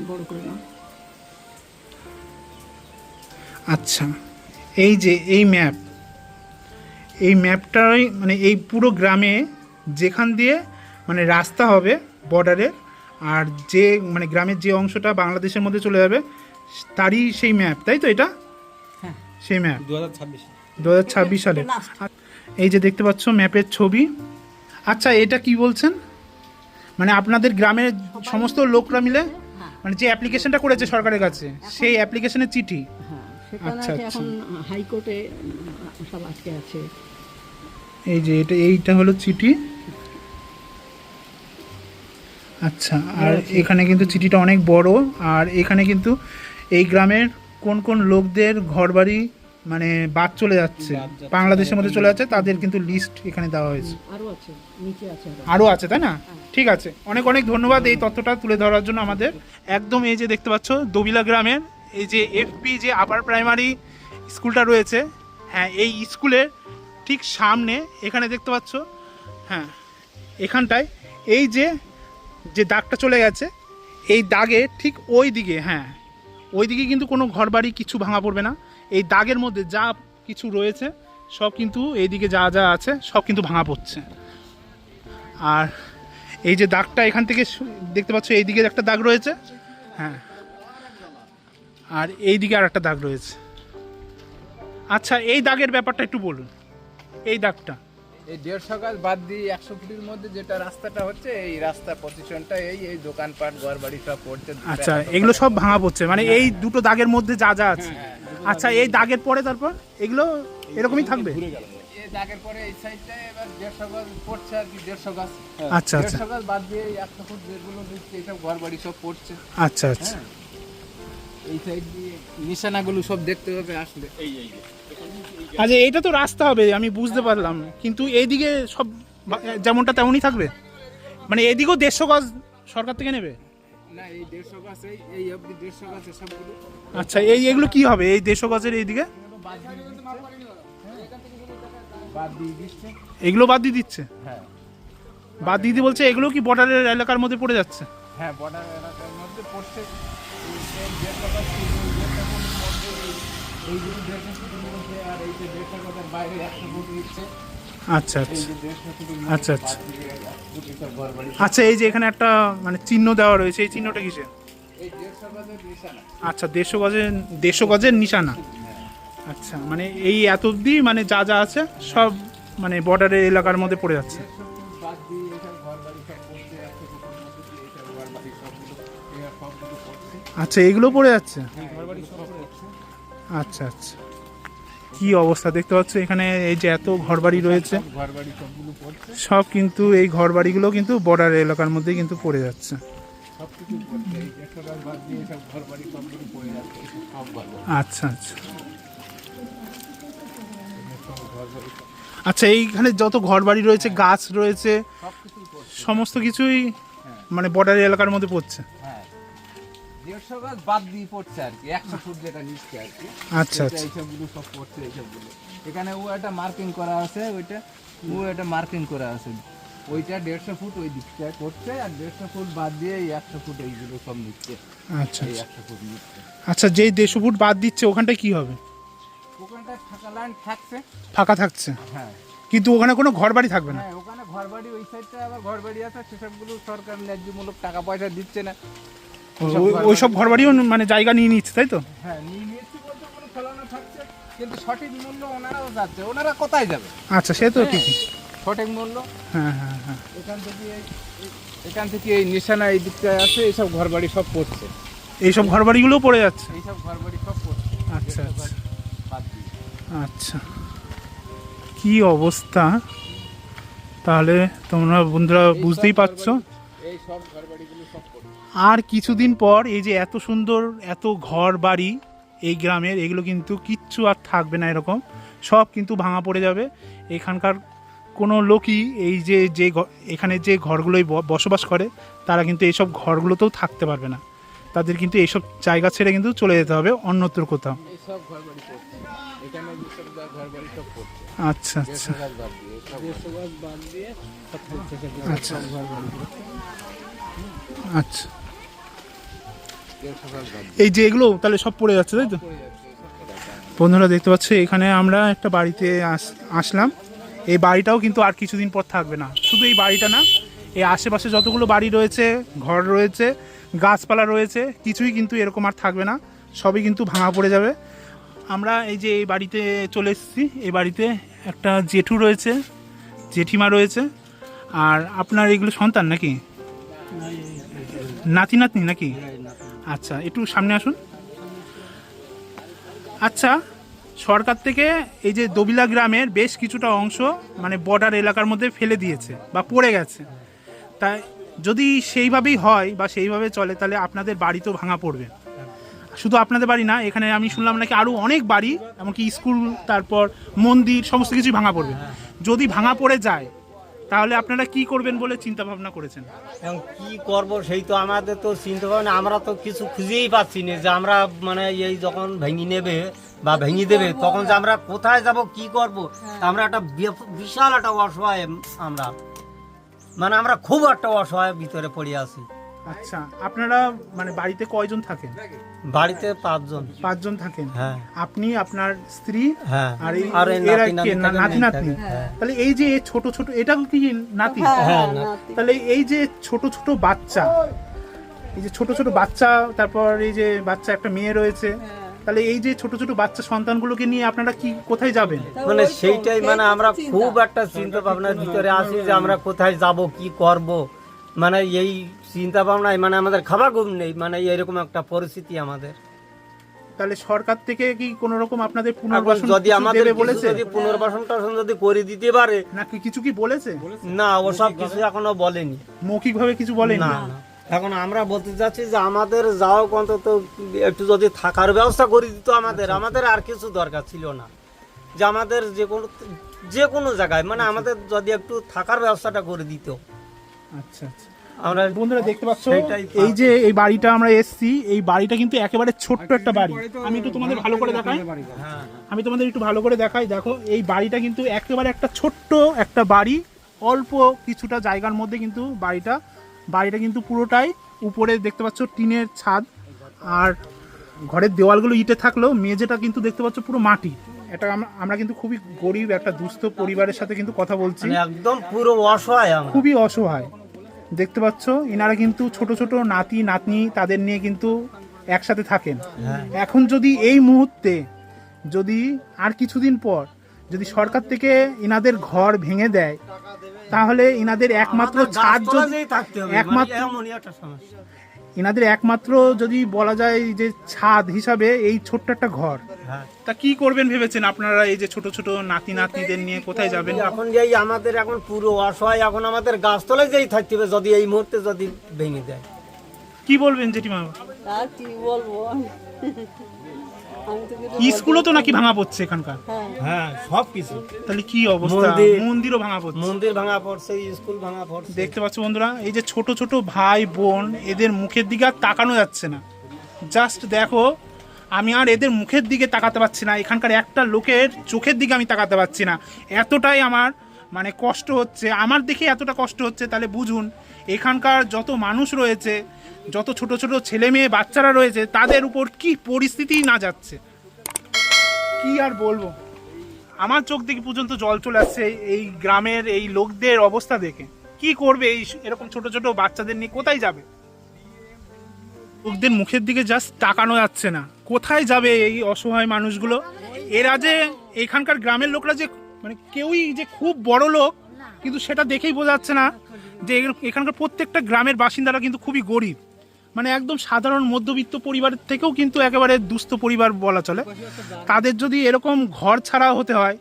আচ্ছা, এই যে এই ম্যাপটাই মানে এই পুরো গ্রামে যেখান দিয়ে মানে রাস্তা হবে বর্ডারের, আর যে মানে গ্রামের যে অংশটা বাংলাদেশের মধ্যে চলে যাবে তারই সেই ম্যাপ, তাই তো? এটা সেই ম্যাপ 2026 সালে। এই যে দেখতে পাচ্ছ ম্যাপের ছবি। আচ্ছা, এটা কি বলছেন, মানে আপনাদের গ্রামের সমস্ত লোকরা মিলে মানে যে অ্যাপ্লিকেশনটা করেছে সরকারের কাছে, সেই অ্যাপ্লিকেশনের চিঠি? আচ্ছা আচ্ছা, এখন হাইকোর্টে সব আজকে আছে। এই যে এইটা হলো চিঠি। আচ্ছা, আর এখানে কিন্তু চিঠিটা অনেক বড়, আর এখানে কিন্তু এই গ্রামের কোন কোন লোকদের ঘরবাড়ি মানে বাদ চলে যাচ্ছে, বাংলাদেশের মধ্যে চলে যাচ্ছে, তাদের কিন্তু লিস্ট এখানে দেওয়া হয়েছে। আরও আছে, তাই না? ঠিক আছে, অনেক অনেক ধন্যবাদ এই তথ্যটা তুলে ধরার জন্য আমাদের। একদম এই যে দেখতে পাচ্ছ দবিলা গ্রামের এই যে এফপি যে আপার প্রাইমারি স্কুলটা রয়েছে, হ্যাঁ, এই স্কুলের ঠিক সামনে এখানে দেখতে পাচ্ছ, হ্যাঁ, এখানটায় এই যে দাগটা চলে গেছে, এই দাগে ঠিক ওই দিকে, হ্যাঁ, ওই দিকে কিন্তু কোনো ঘরবাড়ি কিছু ভাঙা পড়বে না। এই দাগের মধ্যে যা কিছু রয়েছে সব কিন্তু এইদিকে যা যা আছে সব কিন্তু ভাঙা পড়ছে। আর এই যে দাগটা এখান থেকে দেখতে পাচ্ছ, এই দিকে একটা দাগ রয়েছে, হ্যাঁ, আর এই দিকে আর একটা দাগ রয়েছে। আচ্ছা, এই দাগের ব্যাপারটা একটু বলুন। এই দাগটা এই 150 গাছ বাদ দিয়ে 100 ফুটের মধ্যে যেটা রাস্তাটা হচ্ছে, এই রাস্তা পজিশনটা এই দোকানপাট ঘর বাড়ি সব পড়ছে। আচ্ছা, এগুলো সব ভাঙা পড়ছে মানে এই দুটো দাগের মধ্যে যা যা আছে। আচ্ছা, এই দাগের পরে তারপর এগুলো এরকমই থাকবে? এই দাগের পরে এই সাইডটা এবার 150 গাছ পড়ছে আর কি, 150 গাছ। আচ্ছা আচ্ছা, 150 গাছ বাদ দিয়ে 100 ফুট যেগুলো নিচ্ছে এইসব ঘর বাড়ি সব পড়ছে। আচ্ছা আচ্ছা, এই সাইড দিয়ে নিশানাগুলো সব দেখতে হবে আসলে। আচ্ছা, এইটা তো রাস্তা হবে আমি বুঝতে পারলাম, কিন্তু এইদিকে সব যেমনটা তেমনই থাকবে, মানে এদিকেও 150 গাছ সরকার থেকে নেবে? না, এই 150 গাছ এই অবধি 150 গাছ সবগুলো। আচ্ছা, এগুলো কি হবে এই 150 গাছের এইদিকে? বাদ দিয়ে দিচ্ছে। এগুলো বাদ দিয়ে দিচ্ছে? হ্যাঁ, বাদ দিয়ে দিয়ে বলছে এগুলো কি বর্ডারের এলাকার মধ্যে পড়ে যাচ্ছে? হ্যাঁ, বর্ডার এলাকার মধ্যে পড়ছে। আচ্ছা আচ্ছা আচ্ছা আচ্ছা আচ্ছা, এই যে এখানে একটা মানে চিহ্ন দেওয়া রয়েছে, এই চিহ্নটা কিসের? আচ্ছা, 150 গজের নিশানা। আচ্ছা, মানে এই এত অবধি মানে যা যা আছে সব মানে বর্ডারের এলাকার মধ্যে পড়ে যাচ্ছে। আচ্ছা, এগুলো পড়ে যাচ্ছে? আচ্ছা আচ্ছা, কি অবস্থা দেখতে পাচ্ছ এখানে, এই যে এত ঘরবাড়ি রয়েছে ঘরবাড়ি সবগুলো পড়ছে, সব কিন্তু এই ঘরবাড়িগুলো কিন্তু বর্ডার এলাকার মধ্যেই কিন্তু পড়ে যাচ্ছে। সবকিছু পড়ছে, এই 100 গাছ বাদ দিয়ে সব ঘরবাড়ি সবগুলো পড়ে যাচ্ছে, এসব সব ভালো। আচ্ছা আচ্ছা আচ্ছা, এইখানে যত ঘরবাড়ি রয়েছে, গাছ রয়েছে, সবকিছুই পড়ছে, সমস্ত কিছুই মানে বর্ডার এলাকার মধ্যে পড়ছে। হ্যাঁ 150 গাছ বাদ দিয়ে পড়ছে আর কি, 100 ফুট যেটা নিচ্ছে আর কি। আচ্ছা এটা আচ্ছা এইসবগুলো সব পড়ছে, এইসবগুলো এখানে ও একটা মার্কিং করা আছে, ওইটা ও একটা মার্কিং করা আছে, ওইটা 150 ফুট ওই দিকটা করছে, আর 150 ফুট বাদ দিয়ে এই 100 ফুট এইগুলো সব নিচ্ছে। আচ্ছা এই আচ্ছা 100 ফুট নিচ্ছে, আচ্ছা, যেই 150 ফুট বাদ দিচ্ছে ওখানটায় কি হবে? ওখানটা ফাঁকা ল্যান্ড থাকছে। ফাঁকা থাকছে, হ্যাঁ কিন্তু ওখানে কোনো ঘরবাড়ি থাকবে না। হ্যাঁ, ওখানে ঘরবাড়ি, ওই সাইডটা আবার ঘরবাড়ি আছে, সেসবগুলো সরকার ন্যায্যমূলক টাকা পয়সা দিচ্ছে না। ওই সব ঘরবাড়িও মানে জায়গা নিয়ে নিচ্ছে, তাই তো? হ্যাঁ নিয়ে নিয়েছি বলতে কোনো ফেলানো থাকছে, কিন্তু সঠিক মূল্য ওনারাও যাচ্ছে, ওনারা কোথায় যাবে? আচ্ছা, সে তো ঠিকই। সঠিক মূল্য হ্যাঁ হ্যাঁ হ্যাঁ এখান থেকে এই নিশানা এই দিকটায় আছে, এইসব ঘরবাড়ি সব পড়ছে, এইসব ঘরবাড়িগুলোও পড়ে যাচ্ছে। এইসব ঘরবাড়ি সব পড়ছে। আচ্ছা আচ্ছা বাদ দিয়ে। আচ্ছা, কি অবস্থা তাহলে তোমরা বন্ধুরা বুঝতেই পারছো। এই সব ঘরবাড়িগুলো সব পড়ছে। আর কিছুদিন পর এই যে এত সুন্দর এত ঘর বাড়ি এই গ্রামের, এগুলো কিন্তু কিচ্ছু আর থাকবে না, এরকম সব কিন্তু ভাঙা পড়ে যাবে। এখানকার কোনো লোকই এই যে এখানে যে ঘরগুলোই বসবাস করে তারা কিন্তু এইসব ঘরগুলোতেও থাকতে পারবে না, তাদের কিন্তু এইসব জায়গা ছেড়ে কিন্তু চলে যেতে হবে অন্যত্র কোথাও। এই সব ঘরবাড়ি পড়ছে, এখানে যেসব ঘরবাড়ি সব পড়ছে। আচ্ছা আচ্ছা 150 গাছ বাদ দিয়ে, সব 150 গাছ বাদ দিয়ে সব পড়ছে, আচ্ছা সব ঘরবাড়ি পড়ছে। আচ্ছা, 150 গাছ বাদ এই যে এগুলো তাহলে সব পড়ে যাচ্ছে, তাই তো? পড়ে যাচ্ছে, সব পড়ে যাচ্ছে। বন্ধুরা দেখতে পাচ্ছ এখানে আমরা একটা বাড়িতে আসলাম, এই বাড়িটাও কিন্তু আর কিছুদিন পর থাকবে না। শুধু এই বাড়িটা না, এই আশেপাশে যতগুলো বাড়ি রয়েছে, ঘর রয়েছে, গাছপালা রয়েছে, কিছুই কিন্তু এরকম আর থাকবে না, সবই কিন্তু ভাঙা পড়ে যাবে। আমরা এই যে এই বাড়িতে চলে এসেছি, এই বাড়িতে একটা জেঠু রয়েছে, জেঠিমা রয়েছে, আর আপনার এগুলো সন্তান নাকি? নাতি নাতনি নাকি? আচ্ছা, একটু সামনে আসুন। আচ্ছা, সরকার থেকে এই যে দবিলা গ্রামের বেশ কিছুটা অংশ মানে বর্ডার এলাকার মধ্যে ফেলে দিয়েছে বা পড়ে গেছে, তাই যদি সেইভাবেই হয় বা সেইভাবে চলে তাহলে আপনাদের বাড়ি তো ভাঙা পড়বে। শুধু আপনাদের বাড়ি না, এখানে আমি শুনলাম নাকি আরও অনেক বাড়ি, এমনকি স্কুল, তারপর মন্দির, সমস্ত কিছুই ভাঙা পড়বে। যদি ভাঙা পড়ে যায় তাহলে আপনারা কি করবেন বলে চিন্তা ভাবনা করেছেন? এখন কি করব সেই তো আমাদের তো চিন্তা ভাবনা, আমরা তো কিছু খুঁজেই পাচ্ছি না যে আমরা মানে এই যখন ভেঙে নেবে বা ভেঙে দেবে তখন যে আমরা কোথায় যাব, কি করব। আমরা একটা বিশাল একটা অসহায়, আমরা খুব একটা অসহায় ভিতরে পড়ে আছি। আচ্ছা, আপনারা মানে বাড়িতে কয়জন থাকেন? বাড়িতে 5 জন। 5 জন থাকেন? হ্যাঁ। আপনি, আপনার স্ত্রী, হ্যাঁ, আর আর এই এরা নাতি কে? নাতি নাতনি? তাহলে এই যে ছোট ছোট, এটা কি নাতি? হ্যাঁ, তাহলে এই যে ছোট ছোট বাচ্চা, এই যে ছোট ছোট বাচ্চা, তারপর এই যে বাচ্চা একটা মেয়ে রয়েছে, তাহলে এই যে ছোট ছোট বাচ্চা সন্তানগুলোকে নিয়ে আপনারা কি কোথায় যাবেন? মানে সেইটাই মানে আমরা খুব একটা চিন্তা ভাবনার ভিতরে আছি যে আমরা কোথায় যাব, কি করব। মানে এই চিন্তা ভাবনায় মানে আমাদের খাবার ঘুম নেই, মানে এরকম একটা পরিস্থিতি আমাদের। তাহলে সরকার থেকে কি কোনো রকম আপনাদের পুনর্বাসন যদি আমাদের দেবে বলেছে? যদি পুনর্বাসন যদি করে দিতে পারে। না কিছু কি বলেছে? না, ওসব কিছু এখনো বলেনি। মৌখিকভাবে কিছু বলেনি? না, এখন আমরা বলতে চাচ্ছি যে আমাদের যাও অন্তত একটু যদি থাকার ব্যবস্থা করে দিত আমাদের আর কিছু দরকার ছিল না, যে আমাদের যে কোনো জায়গায় মানে আমাদের যদি একটু থাকার ব্যবস্থাটা করে দিত। আচ্ছা আচ্ছা, আমরা বন্ধুরা দেখতে পাচ্ছ এই যে এই বাড়িটা আমরা এসছি, এই বাড়িটা কিন্তু একেবারে ছোট্ট একটা বাড়ি। আমি একটু তোমাদের ভালো করে দেখাই, আমি তোমাদের একটু ভালো করে দেখাই। দেখো, এই বাড়িটা কিন্তু একেবারে একটা ছোট্ট একটা বাড়ি, অল্প কিছুটা জায়গার মধ্যে কিন্তু বাড়িটা কিন্তু পুরোটাই উপরে দেখতে পাচ্ছ টিনের ছাদ, আর ঘরের দেওয়ালগুলো ইটে থাকলেও মেঝেটা কিন্তু দেখতে পাচ্ছ পুরো মাটি। এটা আমরা কিন্তু খুবই গরিব একটা দুস্থ পরিবারের সাথে কিন্তু কথা বলছি, একদম পুরো অসহায়, খুবই অসহায়। দেখতে পাচ্ছ ইনারা কিন্তু ছোট ছোট নাতি নাতনি তাদের নিয়ে কিন্তু একসাথে থাকেন। এখন যদি এই মুহূর্তে, যদি আর কিছুদিন পর যদি সরকার থেকে ইনাদের ঘর ভেঙে দেয়, তাহলে ইনাদের একমাত্র ছাদ, এনাদের একমাত্র যদি বলা যায় যে ছাদ হিসাবে এই ছোট্ট একটা ঘর। তা কি করবেন ভেবেছেন আপনারা এই যে ছোট ছোট নাতি নাতনিদের নিয়ে কোথায় যাবেন? এখন যেই আমাদের এখন পুরো অসহায়, এখন আমাদের গাছতলায় যেই থাকতে হবে যদি এই মুহূর্তে যদি ভেঙে দেয়। কি বলবেন জেঠিমা? আর কি বলবো, স্কুলও তো নাকি ভাঙা পড়ছে এখানকার। হ্যাঁ, সব কিছু। তাহলে কি অবস্থা? মন্দিরও ভাঙা পড়ছে, মন্দির ভাঙা পড়ছে, স্কুল ভাঙা পড়ছে। দেখতে পাচ্ছ বন্ধুরা, এই যে ছোট ছোট ভাই বোন, এদের মুখের দিকে আর তাকানো যাচ্ছে না। জাস্ট দেখো, আমি আর এদের মুখের দিকে তাকাতে পারছি না, এখানকার একটা লোকের চোখের দিকে আমি তাকাতে পারছি না। এতটাই আমার মানে কষ্ট হচ্ছে, আমার দেখে এতটা কষ্ট হচ্ছে, তাহলে বুঝুন এখানকার যত মানুষ রয়েছে, যত ছোট ছোট ছেলে মেয়ে বাচ্চারা রয়েছে, তাদের উপর কি পরিস্থিতি না যাচ্ছে, কি আর বলবো। আমার চোখ দিকে পর্যন্ত জল চলে আসছে এই গ্রামের এই লোকদের অবস্থা দেখে। কি করবে এই এরকম ছোট ছোট বাচ্চাদের নিয়ে? কোথায় যাবে? লোকদের মুখের দিকে জাস্ট তাকানো যাচ্ছে না, কোথায় যাবে এই অসহায় মানুষগুলো? এরা যে এখানকার গ্রামের লোকরা যে মানে কেউই যে খুব বড় লোক, কিন্তু সেটা দেখেই বোঝা যাচ্ছে না যে এখানকার প্রত্যেকটা গ্রামের বাসিন্দারা কিন্তু খুবই গরিব, মানে একদম সাধারণ মধ্যবিত্ত পরিবারের থেকেও কিন্তু একেবারে দুস্থ পরিবার বলা চলে। তাদের যদি এরকম ঘর ছাড়া হতে হয়,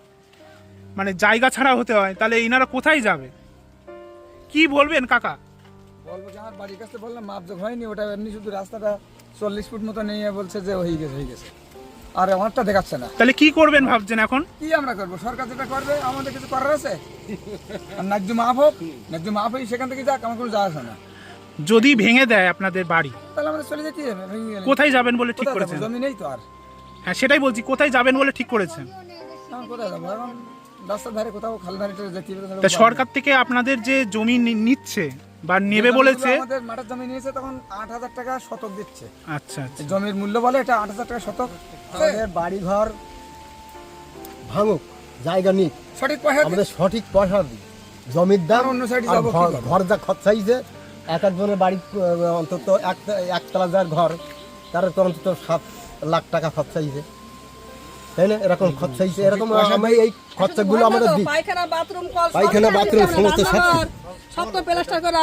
মানে জায়গা ছাড়া হতে হয়, তাহলে এনারা কোথায় যাবে? কি বলবেন কাকা? বলবো যে আমার বাড়ির কাছে বললাম মাপযোগ হয়নি, ওটা এমনি শুধু রাস্তাটা 40 ফুট মতো নিয়ে বলছে যে হয়ে গেছে, আর আমারটা দেখাচ্ছে না। তাহলে কি করবেন ভাবছেন এখন? কি আমরা করবো? সরকার যেটা করবে, আমাদের কিছু করার আছে? আর ন্যায্য মাপ হোক, ন্যায্য মাপ হই, সেখান থেকে যাক, আমার কোনো যাওয়া আসে না। যদি ভেঙে দেয় আপনাদের বাড়ি, তাহলে আমাদের চলে যেতে হবে। ভেঙে গেলে কোথায় যাবেন বলে ঠিক কোথায় করেছেন? যাবো? জমি নেই তো আর। হ্যাঁ, সেটাই বলছি, কোথায় যাবেন বলে ঠিক করেছেন? এখন কোথায় যাবো? এখন রাস্তার ধারে কোথাও, খাল ধারে যেতে হবে। তা সরকার থেকে আপনাদের যে জমি নিচ্ছে বা নেবে বলেছে, আমাদের মাঠের জমি নিয়েছে, তখন 8,000 টাকা শতক দিচ্ছে। আচ্ছা আচ্ছা, জমির মূল্য বলে এটা 8,000 টাকা শতক। আমাদের বাড়ি ঘর ভাঙুক, জায়গা নিক, সঠিক পয়সা আমাদের সঠিক পয়সা দিই, জমির দাম, অন্য সাইডে আর যাবো, কি করবো? ঘর যা খরচাইছে, এক একজনের বাড়ি অন্তত একতলা যার ঘর, তার তো অন্তত 7 লাখ টাকা খরচাইছে, তাই না? এরকম খরচাইছে, এরকম আমি এই খরচাগুলো আমাদের দিই। পায়খানা বাথরুম পায়খানা বাথরুম সমস্ত সব তো প্লাস্টার করা,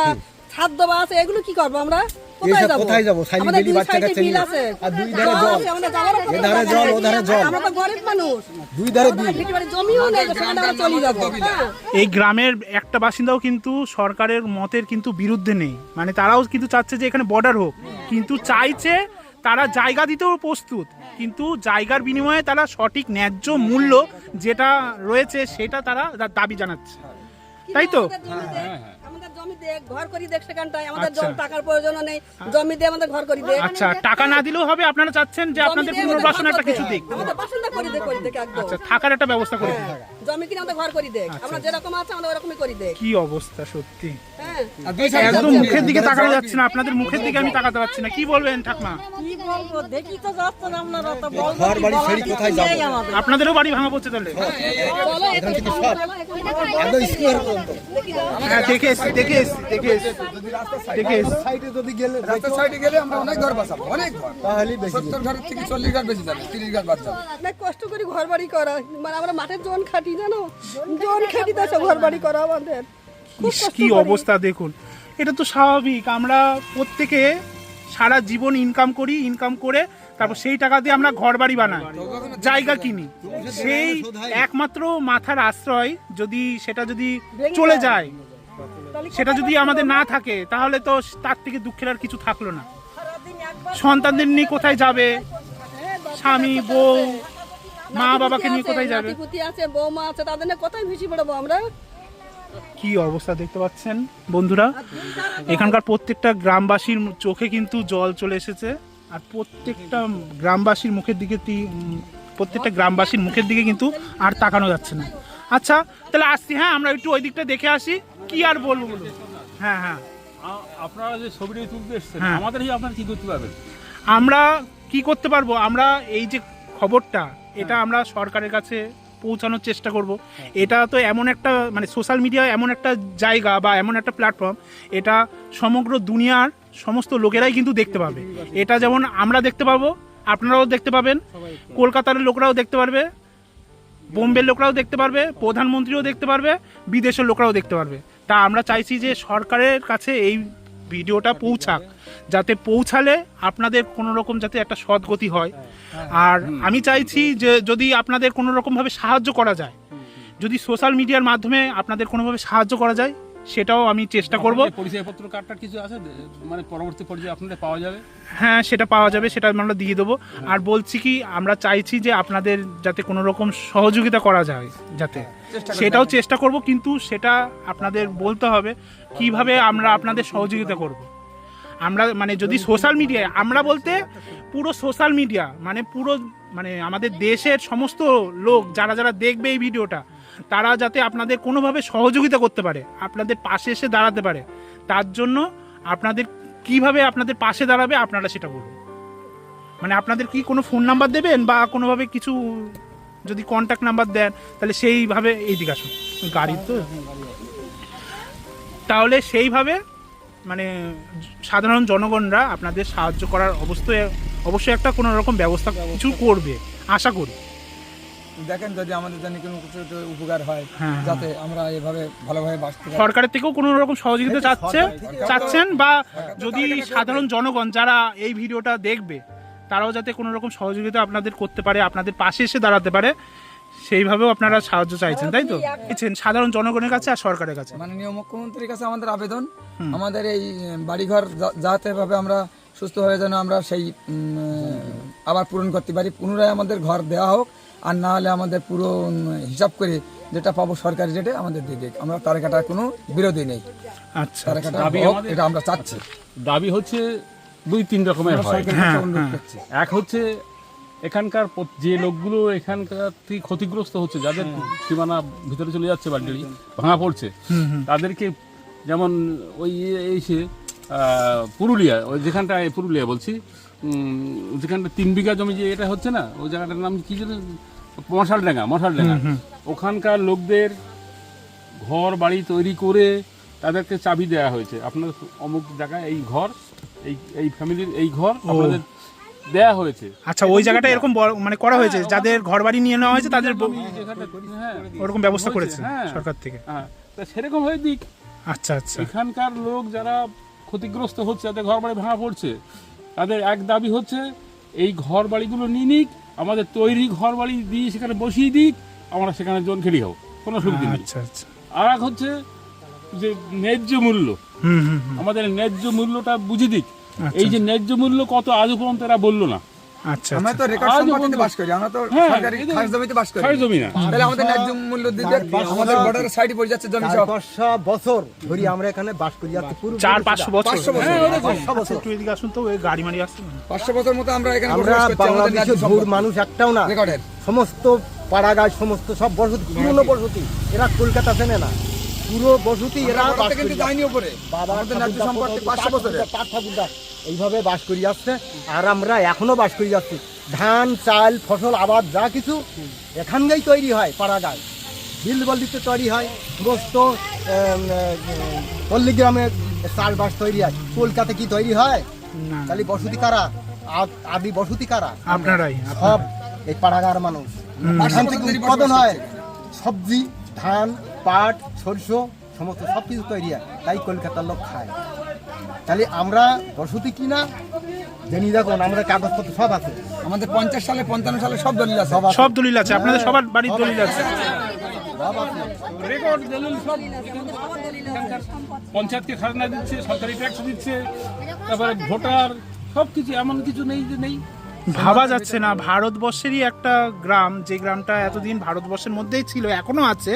ছাদ দেওয়া আছে, এগুলো কি করবো আমরা? কোথায় যাবো? সাইলি বেলি বাচ্চা কাচ্চা নিয়ে, আর দুই ধারে জল, এধারে জল ওধারে জল, আমরা তো গরিব মানুষ, দুই ধারে দিই। জমিও নেই, সেখানে আমরা চলে যাবো। এই গ্রামের একটা বাসিন্দাও কিন্তু সরকারের মতের কিন্তু বিরুদ্ধে নেই, মানে তারাও কিন্তু চাচ্ছে যে এখানে বর্ডার হোক, কিন্তু চাইছে তারা জায়গা দিতেও প্রস্তুত, কিন্তু জায়গার বিনিময়ে তারা সঠিক ন্যায্য মূল্য যেটা রয়েছে সেটা তারা দাবি জানাচ্ছে, তাই তো? আমাদের জমি দেখ, ঘর করি দেখ, সেখানটায় আমাদের টাকার প্রয়োজন নেই, জমি দিয়ে আমাদের ঘর করি দেখ। আচ্ছা, টাকা না দিলেও হবে, আপনারা চাচ্ছেন যে আপনাদের পুনর্বাসন একটা কিছু দিক, আমাদের বাসিন্দা করি দেখ একদম। আচ্ছা, থাকার একটা ব্যবস্থা করে দিন। জমি কিনে আমাদের ঘর করি দেখ, আমরা যেরকম আছে আমরা ওরকমই করি দেখ। কি অবস্থা সত্যি, হ্যাঁ, একদম মুখের দিকে তাকানো যাচ্ছে না, আপনাদের মুখের দিকে আমি তাকাতে পারছি না। কি বলবেন ঠাকমা? কি বলবো, দেখি তো যাচ্ছেন আপনারা তো বলবেন, ঘর বাড়ি ছেড়ে কোথায় যাবো? আপনাদেরও বাড়ি ভাঙা পড়ছে তাহলে? এখান থেকে সব একদম স্কোয়ার পর্যন্ত। হ্যাঁ, দেখে এসছি সাইডে যদি গেলে, রাস্তার সাইডে গেলে আমরা অনেক ঘর বাঁচাবো, অনেক ঘর। তাহলে বেশি 70 ঘরের থেকে 40 ঘর বেশি যাবে, 30 ঘর বাদ যাবে। অনেক কষ্ট করে ঘর বাড়ি করা, মানে আমরা মাঠের জন খাটি, জানো, জন খাটি তো সব ঘর বাড়ি করা আমাদের খুব কষ্ট কি করি। অবস্থা দেখুন, এটা তো স্বাভাবিক, আমরা প্রত্যেকে সারা জীবন ইনকাম করি, ইনকাম করে তারপর সেই টাকা দিয়ে আমরা ঘর বাড়ি বানাই, জায়গা কিনি, সেই একমাত্র মাথার আশ্রয় যদি সেটা যদি চলে যায়, সেটা যদি আমাদের না থাকে, তাহলে তো তার থেকে দুঃখের আর কিছু থাকলো না। সন্তানদের নিয়ে কোথায় যাবে? স্বামী বউ মা বাবাকে নিয়ে কোথায় যাবে? নাতিপুতি আছে, বৌমা আছে, তাদের নিয়ে কোথায় ভেসে পড়বো আমরা? কি অবস্থা দেখতে পাচ্ছেন বন্ধুরা, এখানকার প্রত্যেকটা গ্রামবাসীর চোখে কিন্তু জল চলে এসেছে, আর প্রত্যেকটা গ্রামবাসীর মুখের দিকে কিন্তু আর তাকানো যাচ্ছে না। আচ্ছা, তাহলে আসছি, হ্যাঁ, আমরা একটু ওই দিকটা দেখে আসি, কি আর বলবো বলুন। হ্যাঁ হ্যাঁ, আপনারা যে ছবিটা তুলতে এসছেন, হ্যাঁ। আমাদের আপনারা কি করতে পারবেন? আমরা কি করতে পারবো? আমরা এই যে খবরটা, এটা আমরা সরকারের কাছে পৌঁছানোর চেষ্টা করব। এটা তো এমন একটা মানে সোশ্যাল মিডিয়া এমন একটা জায়গা বা এমন একটা প্ল্যাটফর্ম, এটা সমগ্র দুনিয়ার সমস্ত লোকেরাই কিন্তু দেখতে পাবে। এটা যেমন আমরা দেখতে পাবো, আপনারাও দেখতে পাবেন, কলকাতার লোকরাও দেখতে পারবে, বোম্বের লোকরাও দেখতে পারবে, প্রধানমন্ত্রীও দেখতে পারবে, বিদেশের লোকরাও দেখতে পারবে। তা আমরা চাইছি যে সরকারের কাছে এই ভিডিওটা পৌঁছাক, যাতে পৌঁছালে আপনাদের কোনো রকম যাতে একটা সদ্গতি হয়। আর আমি চাইছি যে যদি আপনাদের কোনো রকমভাবে সাহায্য করা যায়, যদি সোশ্যাল মিডিয়ার মাধ্যমে আপনাদের কোনোভাবে সাহায্য করা যায়, সেটাও আমি চেষ্টা করব। পরিচয়পত্র কার্ডটা কিছু আছে মানে পরবর্তী পর্যায়ে আপনাদের পাওয়া যাবে? হ্যাঁ, সেটা পাওয়া যাবে, সেটা আমরা দিয়ে দেবো। আর বলছি কি, আমরা চাইছি যে আপনাদের যাতে কোনো রকম সহযোগিতা করা যায়, যাতে সেটাও চেষ্টা করব, কিন্তু সেটা আপনাদের বলতে হবে কিভাবে আমরা আপনাদের সহযোগিতা করব। আমরা মানে যদি সোশ্যাল মিডিয়ায়, আমরা বলতে পুরো সোশ্যাল মিডিয়া মানে পুরো মানে আমাদের দেশের সমস্ত লোক যারা যারা দেখবে এই ভিডিওটা, তারা যাতে আপনাদের কোনোভাবে সহযোগিতা করতে পারে, আপনাদের পাশে এসে দাঁড়াতে পারে, তার জন্য আপনাদের কিভাবে আপনাদের পাশে দাঁড়াবে আপনারা সেটা বলুন। মানে আপনাদের কি কোনো ফোন নাম্বার দেবেন বা কোনোভাবে কিছু যদি কন্ট্যাক্ট নাম্বার দেন, তাহলে সেইভাবে এইদিকে আসুন, গাড়ি তো, তাহলে সেইভাবে মানে সাধারণ জনগণরা আপনাদের সাহায্য করার অবশ্যই একটা কোনো রকম ব্যবস্থা কিছু করবে, আশা করি। দেখেন যদি আমাদের জন্য কোনো কিছু একটু উপকার হয়, যাতে আমরা এভাবে ভালোভাবে বাঁচতে পারি। সরকারের থেকেও কোনো রকম সহযোগিতা চাচ্ছেন, বা যদি সাধারণ জনগণ যারা এই ভিডিওটা দেখবে, তারাও যাতে কোনো রকম সহযোগিতা আপনাদের করতে পারে, আপনাদের পাশে এসে দাঁড়াতে পারে, সেইভাবেও আপনারা সাহায্য চাইছেন, তাই তো? সাধারণ জনগণের কাছে আর সরকারের কাছে মাননীয় মুখ্যমন্ত্রীর কাছে আমাদের আবেদন, আমাদের এই বাড়িঘর যাতে ভাবে আমরা সুস্থভাবে যেন আমরা সেই আবার পূরণ করতে পারি, পুনরায় আমাদের ঘর দেওয়া হোক, আর না হলে আমাদের পুরো হিসাব করে যেটা পাবো সরকারি রেটে আমাদের দিকে, আমরা তার কাটার কোনো বিরোধী নেই। আচ্ছা, তার কাটা এটা আমরা চাচ্ছি। দাবি হচ্ছে 2-3 রকমের হয়। এক হচ্ছে এখানকার যে লোকগুলো এখানকার থেকে ক্ষতিগ্রস্ত হচ্ছে, যাদের সীমানা ভিতরে চলে যাচ্ছে, বাড়ি ভাঙা পড়ছে, তাদেরকে যেমন ওই এসে পুরুলিয়া, ওই যেখানটায় পুরুলিয়া বলছি, যেখানটা 3 বিঘা জমি যে এটা হচ্ছে না, ওই জায়গাটার নাম কি যেন, মশালডাঙ্গা, ওখানকার লোকদের ঘর বাড়ি তৈরি করে তাদেরকে চাবি দেওয়া হয়েছে, আপনার অমুক জায়গায় এই ঘর, এই ফ্যামিলির এই ঘর আপনাদের দেয়া হয়েছে। আচ্ছা, ওই জায়গাটা এরকম মানে করা হয়েছে, যাদের ঘর বাড়ি নিয়ে নেওয়া হয়েছে তাদের ওরকম ব্যবস্থা করেছে সরকার থেকে। তা সেরকম হয়ে দিক। আচ্ছা আচ্ছা, এখানকার লোক যারা ক্ষতিগ্রস্ত হচ্ছে, যাদের ঘর বাড়ি ভাঙা পড়ছে, তাদের এক দাবি হচ্ছে এই ঘর বাড়িগুলো নিয়ে নিক, আমাদের তৈরি ঘর বাড়ি দিয়ে সেখানে বসিয়ে দিক, আমরা সেখানে জন খেলি হোক, কোনো সুবিধা নেই। আচ্ছা আচ্ছা, আর এক হচ্ছে যে ন্যায্য মূল্য, আমাদের ন্যায্য মূল্যটা বুঝে দিক। এই যে ন্যায্য মূল্য কত আজও পর্যন্ত এরা বললো না। আচ্ছা, আমরা তো রেকর্ড সম্পত্তিতে বাস করি, আমরা তো সরকারি খাস জমিতে বাস করি, খাস জমি না, তাহলে আমাদের ন্যায্য মূল্য দিতে আমাদের বর্ডারের সাইডে পড়ে যাচ্ছে জমি সব। 500 বছর ধরে আমরা এখানে বাস করি, যাচ্ছে পুরো 400-500 বছর। 500 বছর একটু এদিকে আসুন তো, ওই গাড়ি মারি আসছে 500 বছর মতো আমরা এখানে আমরা বসবাস করছি। আমাদের ন্যায্য বাংলাদেশের ভূর মানুষ একটাও না, রেকর্ডের সমস্ত পাড়াগায় সমস্ত সব বসতি, পুরনো বসতি, এরা কলকাতা চেনে না, পুরো বসতি এরা বাস কিন্তু করি। যায়নি উপরে, আমাদের ন্যায্য সম্পত্তি 500 বছরের ঠাকুরদা এইভাবে বাস করি আসছে, আর আমরা এখনো বাস করি যাচ্ছি। ধান চাল ফসল আবাদ যা কিছু এখানকাই তৈরি হয়, পাড়াগায় বিলবল্লিতে তৈরি হয়, সমস্ত পল্লীগ্রামে চাষবাস তৈরি হয়। কলকাতা কি তৈরি হয়? তাহলে বসতি কারা? আদি বসতি কারা? আপনারাই, সব এই পাড়াগার মানুষ। এখান থেকে উৎপাদন হয় সবজি, ধান, পাট, সরষ, সমস্ত সব কিছু তৈরি হয়, তাই কলকাতার লোক খায়। তাহলে আমরা বসতি কিনা জেনে দেখুন, আমাদের কাগজপত্র সব আছে, আমাদের 50 সালে 55 সালে সব দলিল আছে, সব দলিল আছে, আপনাদের সবার বাড়ির দলিল আছে, রেকর্ড দলিল সব। পঞ্চায়েতকে খাজনা দিচ্ছে, সরকারি ট্যাক্স দিচ্ছে, তারপরে ভোটার, সব কিছু, এমন কিছু নেই যে নেই। ভাবা যাচ্ছে না, ভারতবর্ষেরই একটা গ্রাম, যে গ্রামটা এতদিন ভারতবর্ষের মধ্যেই ছিল, এখনো আছে,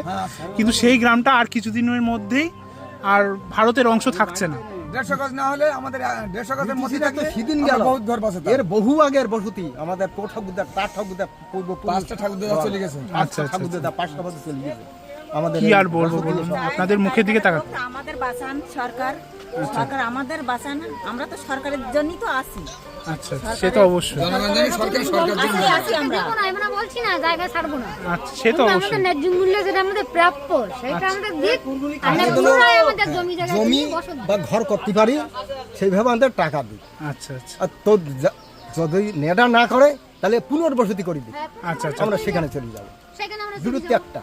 কিন্তু সেই গ্রামটা আর কিছুদিনের মধ্যেই আর ভারতের অংশ থাকছে না। 150 গজ না হলে আমাদের 150 গজের মধ্যে তো সেদিন গেল বহুত ঘর বসে, এর বহু আগের বসতি, আমাদের ঠাকুরদা, তার ঠাকুরদা পূর্ব 5টা ঠাকুরদা চলে গেছে। আচ্ছা, ঠাকুরদা 5টা বছর চলে গেছে। আমাদের কি আর বলবো বলুন, আপনাদের মুখের দিকে তাকান। আমাদের বাঁচান সরকার, সরকার আমাদের বাঁচান, আমরা তো সরকারের জন্যই তো আসি। আচ্ছা, সে তো অবশ্যই, আমরা বলছি না জায়গা ছাড়বো না, আচ্ছা সে তো অবশ্যই, আমাদের ন্যায্য মূল্য যেটা আমাদের প্রাপ্য সেটা আমাদের দিক, আমাদের জমি জায়গা জমি বা ঘর করতে পারি সেইভাবে আমাদের টাকা দিই। আচ্ছা আচ্ছা, আর তো যদি নেডা না করে তাহলে পুনর্বসতি করে দিই, আচ্ছা আচ্ছা, আমরা সেখানে চলে যাবো। বিরুদ্ধে একটা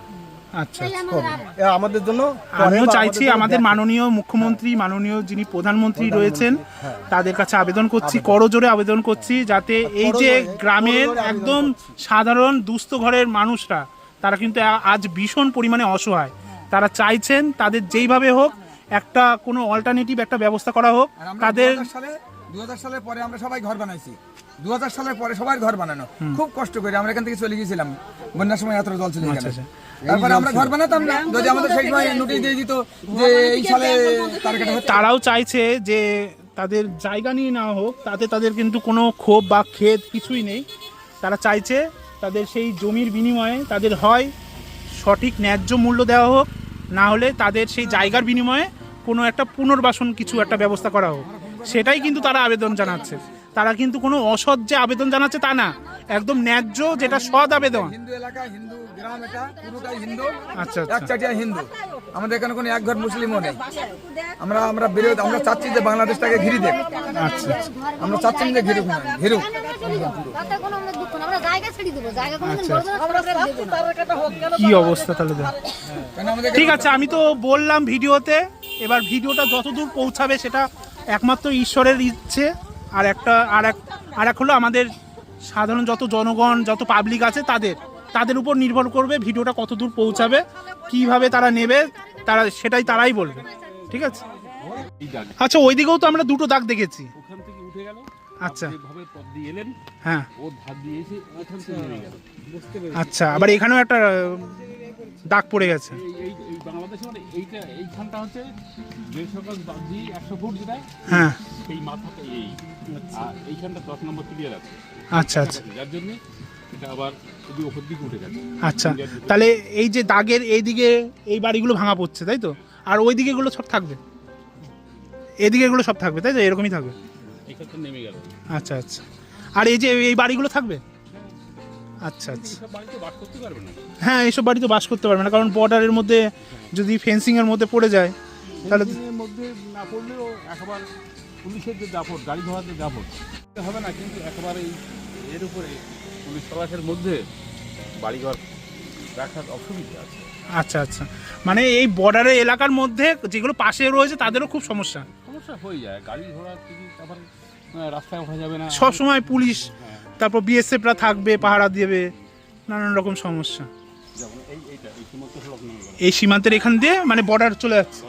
আচ্ছা আমাদের জন্য আমিও চাইছি আমাদের মাননীয় মুখ্যমন্ত্রী, মাননীয় যিনি প্রধানমন্ত্রী রয়েছেন, তাদের কাছে আবেদন করছি, করজোরে আবেদন করছি, যাতে এই যে গ্রামের একদম সাধারণ দুস্থ ঘরের মানুষরা, তারা কিন্তু আজ ভীষণ পরিমাণে অসহায়। তারা চাইছেন তাদের যেইভাবে হোক একটা কোনো অল্টারনেটিভ একটা ব্যবস্থা করা হোক। তাদের 2000 সালের পরে আমরা সবাই ঘর বানাইছি, 2000 সালের পরে সবাই ঘর বানানো খুব কষ্ট করে আমরা এখান থেকে চলে গিয়েছিলাম, বন্যার সময় এত জল ছিল এখানে। তারপরে আমরা ঘর বানাতাম না, যদি আমাদের সেই সময় নোটিশ দিয়ে দিত যে এই সালে তারিখটা হচ্ছে। তারাও চাইছে যে তাদের জায়গা নিয়ে নেওয়া হোক, তাতে তাদের কিন্তু কোনো ক্ষোভ বা খেদ কিছুই নেই। তারা চাইছে তাদের সেই জমির বিনিময়ে তাদের হয় সঠিক ন্যায্য মূল্য দেওয়া হোক, না হলে তাদের সেই জায়গার বিনিময়ে কোনো একটা পুনর্বাসন কিছু একটা ব্যবস্থা করা হোক। সেটাই কিন্তু তারা আবেদন জানাচ্ছে। তারা কিন্তু কোনো অসৎ যে আবেদন জানাচ্ছে তা না, একদম ন্যায্য যেটা সৎ আবেদন। হিন্দু এলাকা, হিন্দু গ্রাম, এটা পুরোটাই হিন্দু, আচ্ছা এক চাটিয়া হিন্দু। আমাদের এখানে কোনো এক ঘর মুসলিমও নেই। আমরা বিরোধ, আমরা চাচ্ছি যে বাংলাদেশটাকে ঘিরে দেখ। আচ্ছা আমরা চাচ্ছি যে ঘিরুক না, ঘিরুক। কি অবস্থা তাহলে? ঠিক আছে, আমি তো বললাম ভিডিওতে, এবার ভিডিওটা যতদূর পৌঁছাবে সেটা একমাত্র ঈশ্বরের ইচ্ছে। আর এক হলো আমাদের সাধারণ যত জনগণ, যত পাবলিক আছে তাদের উপর নির্ভর করবে ভিডিওটা কতদূর পৌঁছাবে, কিভাবে তারা নেবে, তারাই বলবে। ঠিক আছে। আচ্ছা, ওইদিকেও তো আমরা দুটো দাগ দেখেছি। ওখান থেকে উঠে গেল, আচ্ছা যেভাবে পথ দিয়ে এলেন, হ্যাঁ, ও ধার দিয়ে এসে ওখান থেকে নেমে গেল। আচ্ছা, আবার এখানেও একটা দাগ পড়ে গেছে। এই বাংলাদেশে মানে এইখানটা হচ্ছে 150 গজ বাদ দিয়ে 100 ফুট যেটা, হ্যাঁ, এই মাথাটা আর এইখানটা 10 নম্বর ক্লিয়ার আছে। আচ্ছা আচ্ছা, যার জন্য এটা আবার ওই ওপর দিকে উঠে গেছে। আচ্ছা, তাহলে এই যে দাগের এইদিকে এই বাড়িগুলো ভাঙা পড়ছে, তাই তো? আর ওই দিকে এগুলো সব থাকবে, এদিকে এগুলো সব থাকবে, তাই তো? এরকমই থাকবে। এখানটা নেমে গেল। আচ্ছা আচ্ছা, আর এই যে এই বাড়িগুলো থাকবে? আচ্ছা আচ্ছা, এইসব বাড়িতে বাস করতে পারবে না। হ্যাঁ, এইসব বাড়িতে বাস করতে পারবে না, কারণ বর্ডারের মধ্যে যদি ফেন্সিংয়ের মধ্যে পড়ে যায় তাহলে মধ্যে না পড়লেও একবার পুলিশের যে দাপট, গাড়ি ধোয়ার যে দাপট হবে না, কিন্তু একেবারে এর উপরে পুলিশ তলাশের মধ্যে বাড়িঘর রাখার অসুবিধা আছে। আচ্ছা আচ্ছা, মানে এই বর্ডারের এলাকার মধ্যে যেগুলো পাশে রয়েছে তাদেরও খুব সমস্যা হয়ে যায়। গাড়ি ঘোড়া আবার রাস্তায় ওঠা যাবে না, সব সময় পুলিশ, তারপর বিএসএফরা থাকবে, পাহারা দেবে, নানান রকম সমস্যা। এই সীমান্তের এখান দিয়ে মানে বর্ডার চলে যাচ্ছে।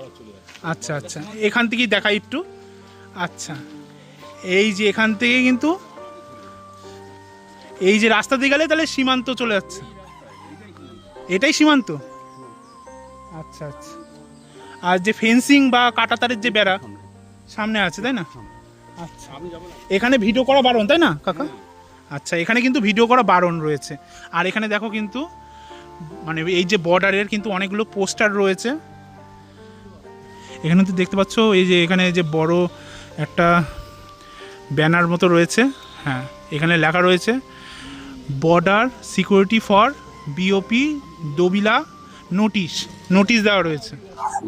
আচ্ছা আচ্ছা, এখান থেকেই দেখাই একটু। আচ্ছা, এই যে এখান থেকে কিন্তু এই যে রাস্তা দিয়ে গেলে তাহলে সীমান্ত চলে যাচ্ছে, এটাই সীমান্ত। আচ্ছা আচ্ছা, আর যে ফেন্সিং বা কাঁটাতারের যে বেড়া সামনে আছে, তাই না? আচ্ছা, এখানে ভিডিও করা বারণ, তাই না কাকা? আচ্ছা, এখানে কিন্তু ভিডিও করা বারণ রয়েছে। আর এখানে দেখো কিন্তু মানে এই যে বর্ডারের কিন্তু অনেকগুলো পোস্টার রয়েছে। এখানে তো দেখতে পাচ্ছ এই যে এখানে যে বড় একটা ব্যানার মতো রয়েছে, হ্যাঁ, এখানে লেখা রয়েছে বর্ডার সিকিউরিটি ফর বিওপি দবিলা, নোটিশ দেওয়া রয়েছে।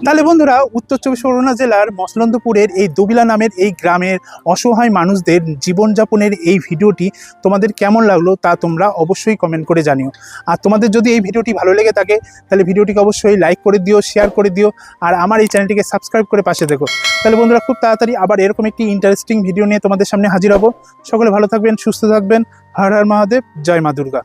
তাহলে বন্ধুরা, উত্তর চব্বিশ পরগনা জেলার মসলন্দপুরের এই দবিলা নামের এই গ্রামের অসহায় মানুষদের জীবনযাপনের এই ভিডিওটি তোমাদের কেমন লাগলো তা তোমরা অবশ্যই কমেন্ট করে জানিও। আর তোমাদের যদি এই ভিডিওটি ভালো লেগে থাকে তাহলে ভিডিওটিকে অবশ্যই লাইক করে দিও, শেয়ার করে দিও, আর আমার এই চ্যানেলটিকে সাবস্ক্রাইব করে পাশে দেখো। তাহলে বন্ধুরা, খুব তাড়াতাড়ি আবার এরকম একটি ইন্টারেস্টিং ভিডিও নিয়ে তোমাদের সামনে হাজির হব। সকলে ভালো থাকবেন, সুস্থ থাকবেন। হর হর মহাদেব, জয় মা দুর্গা।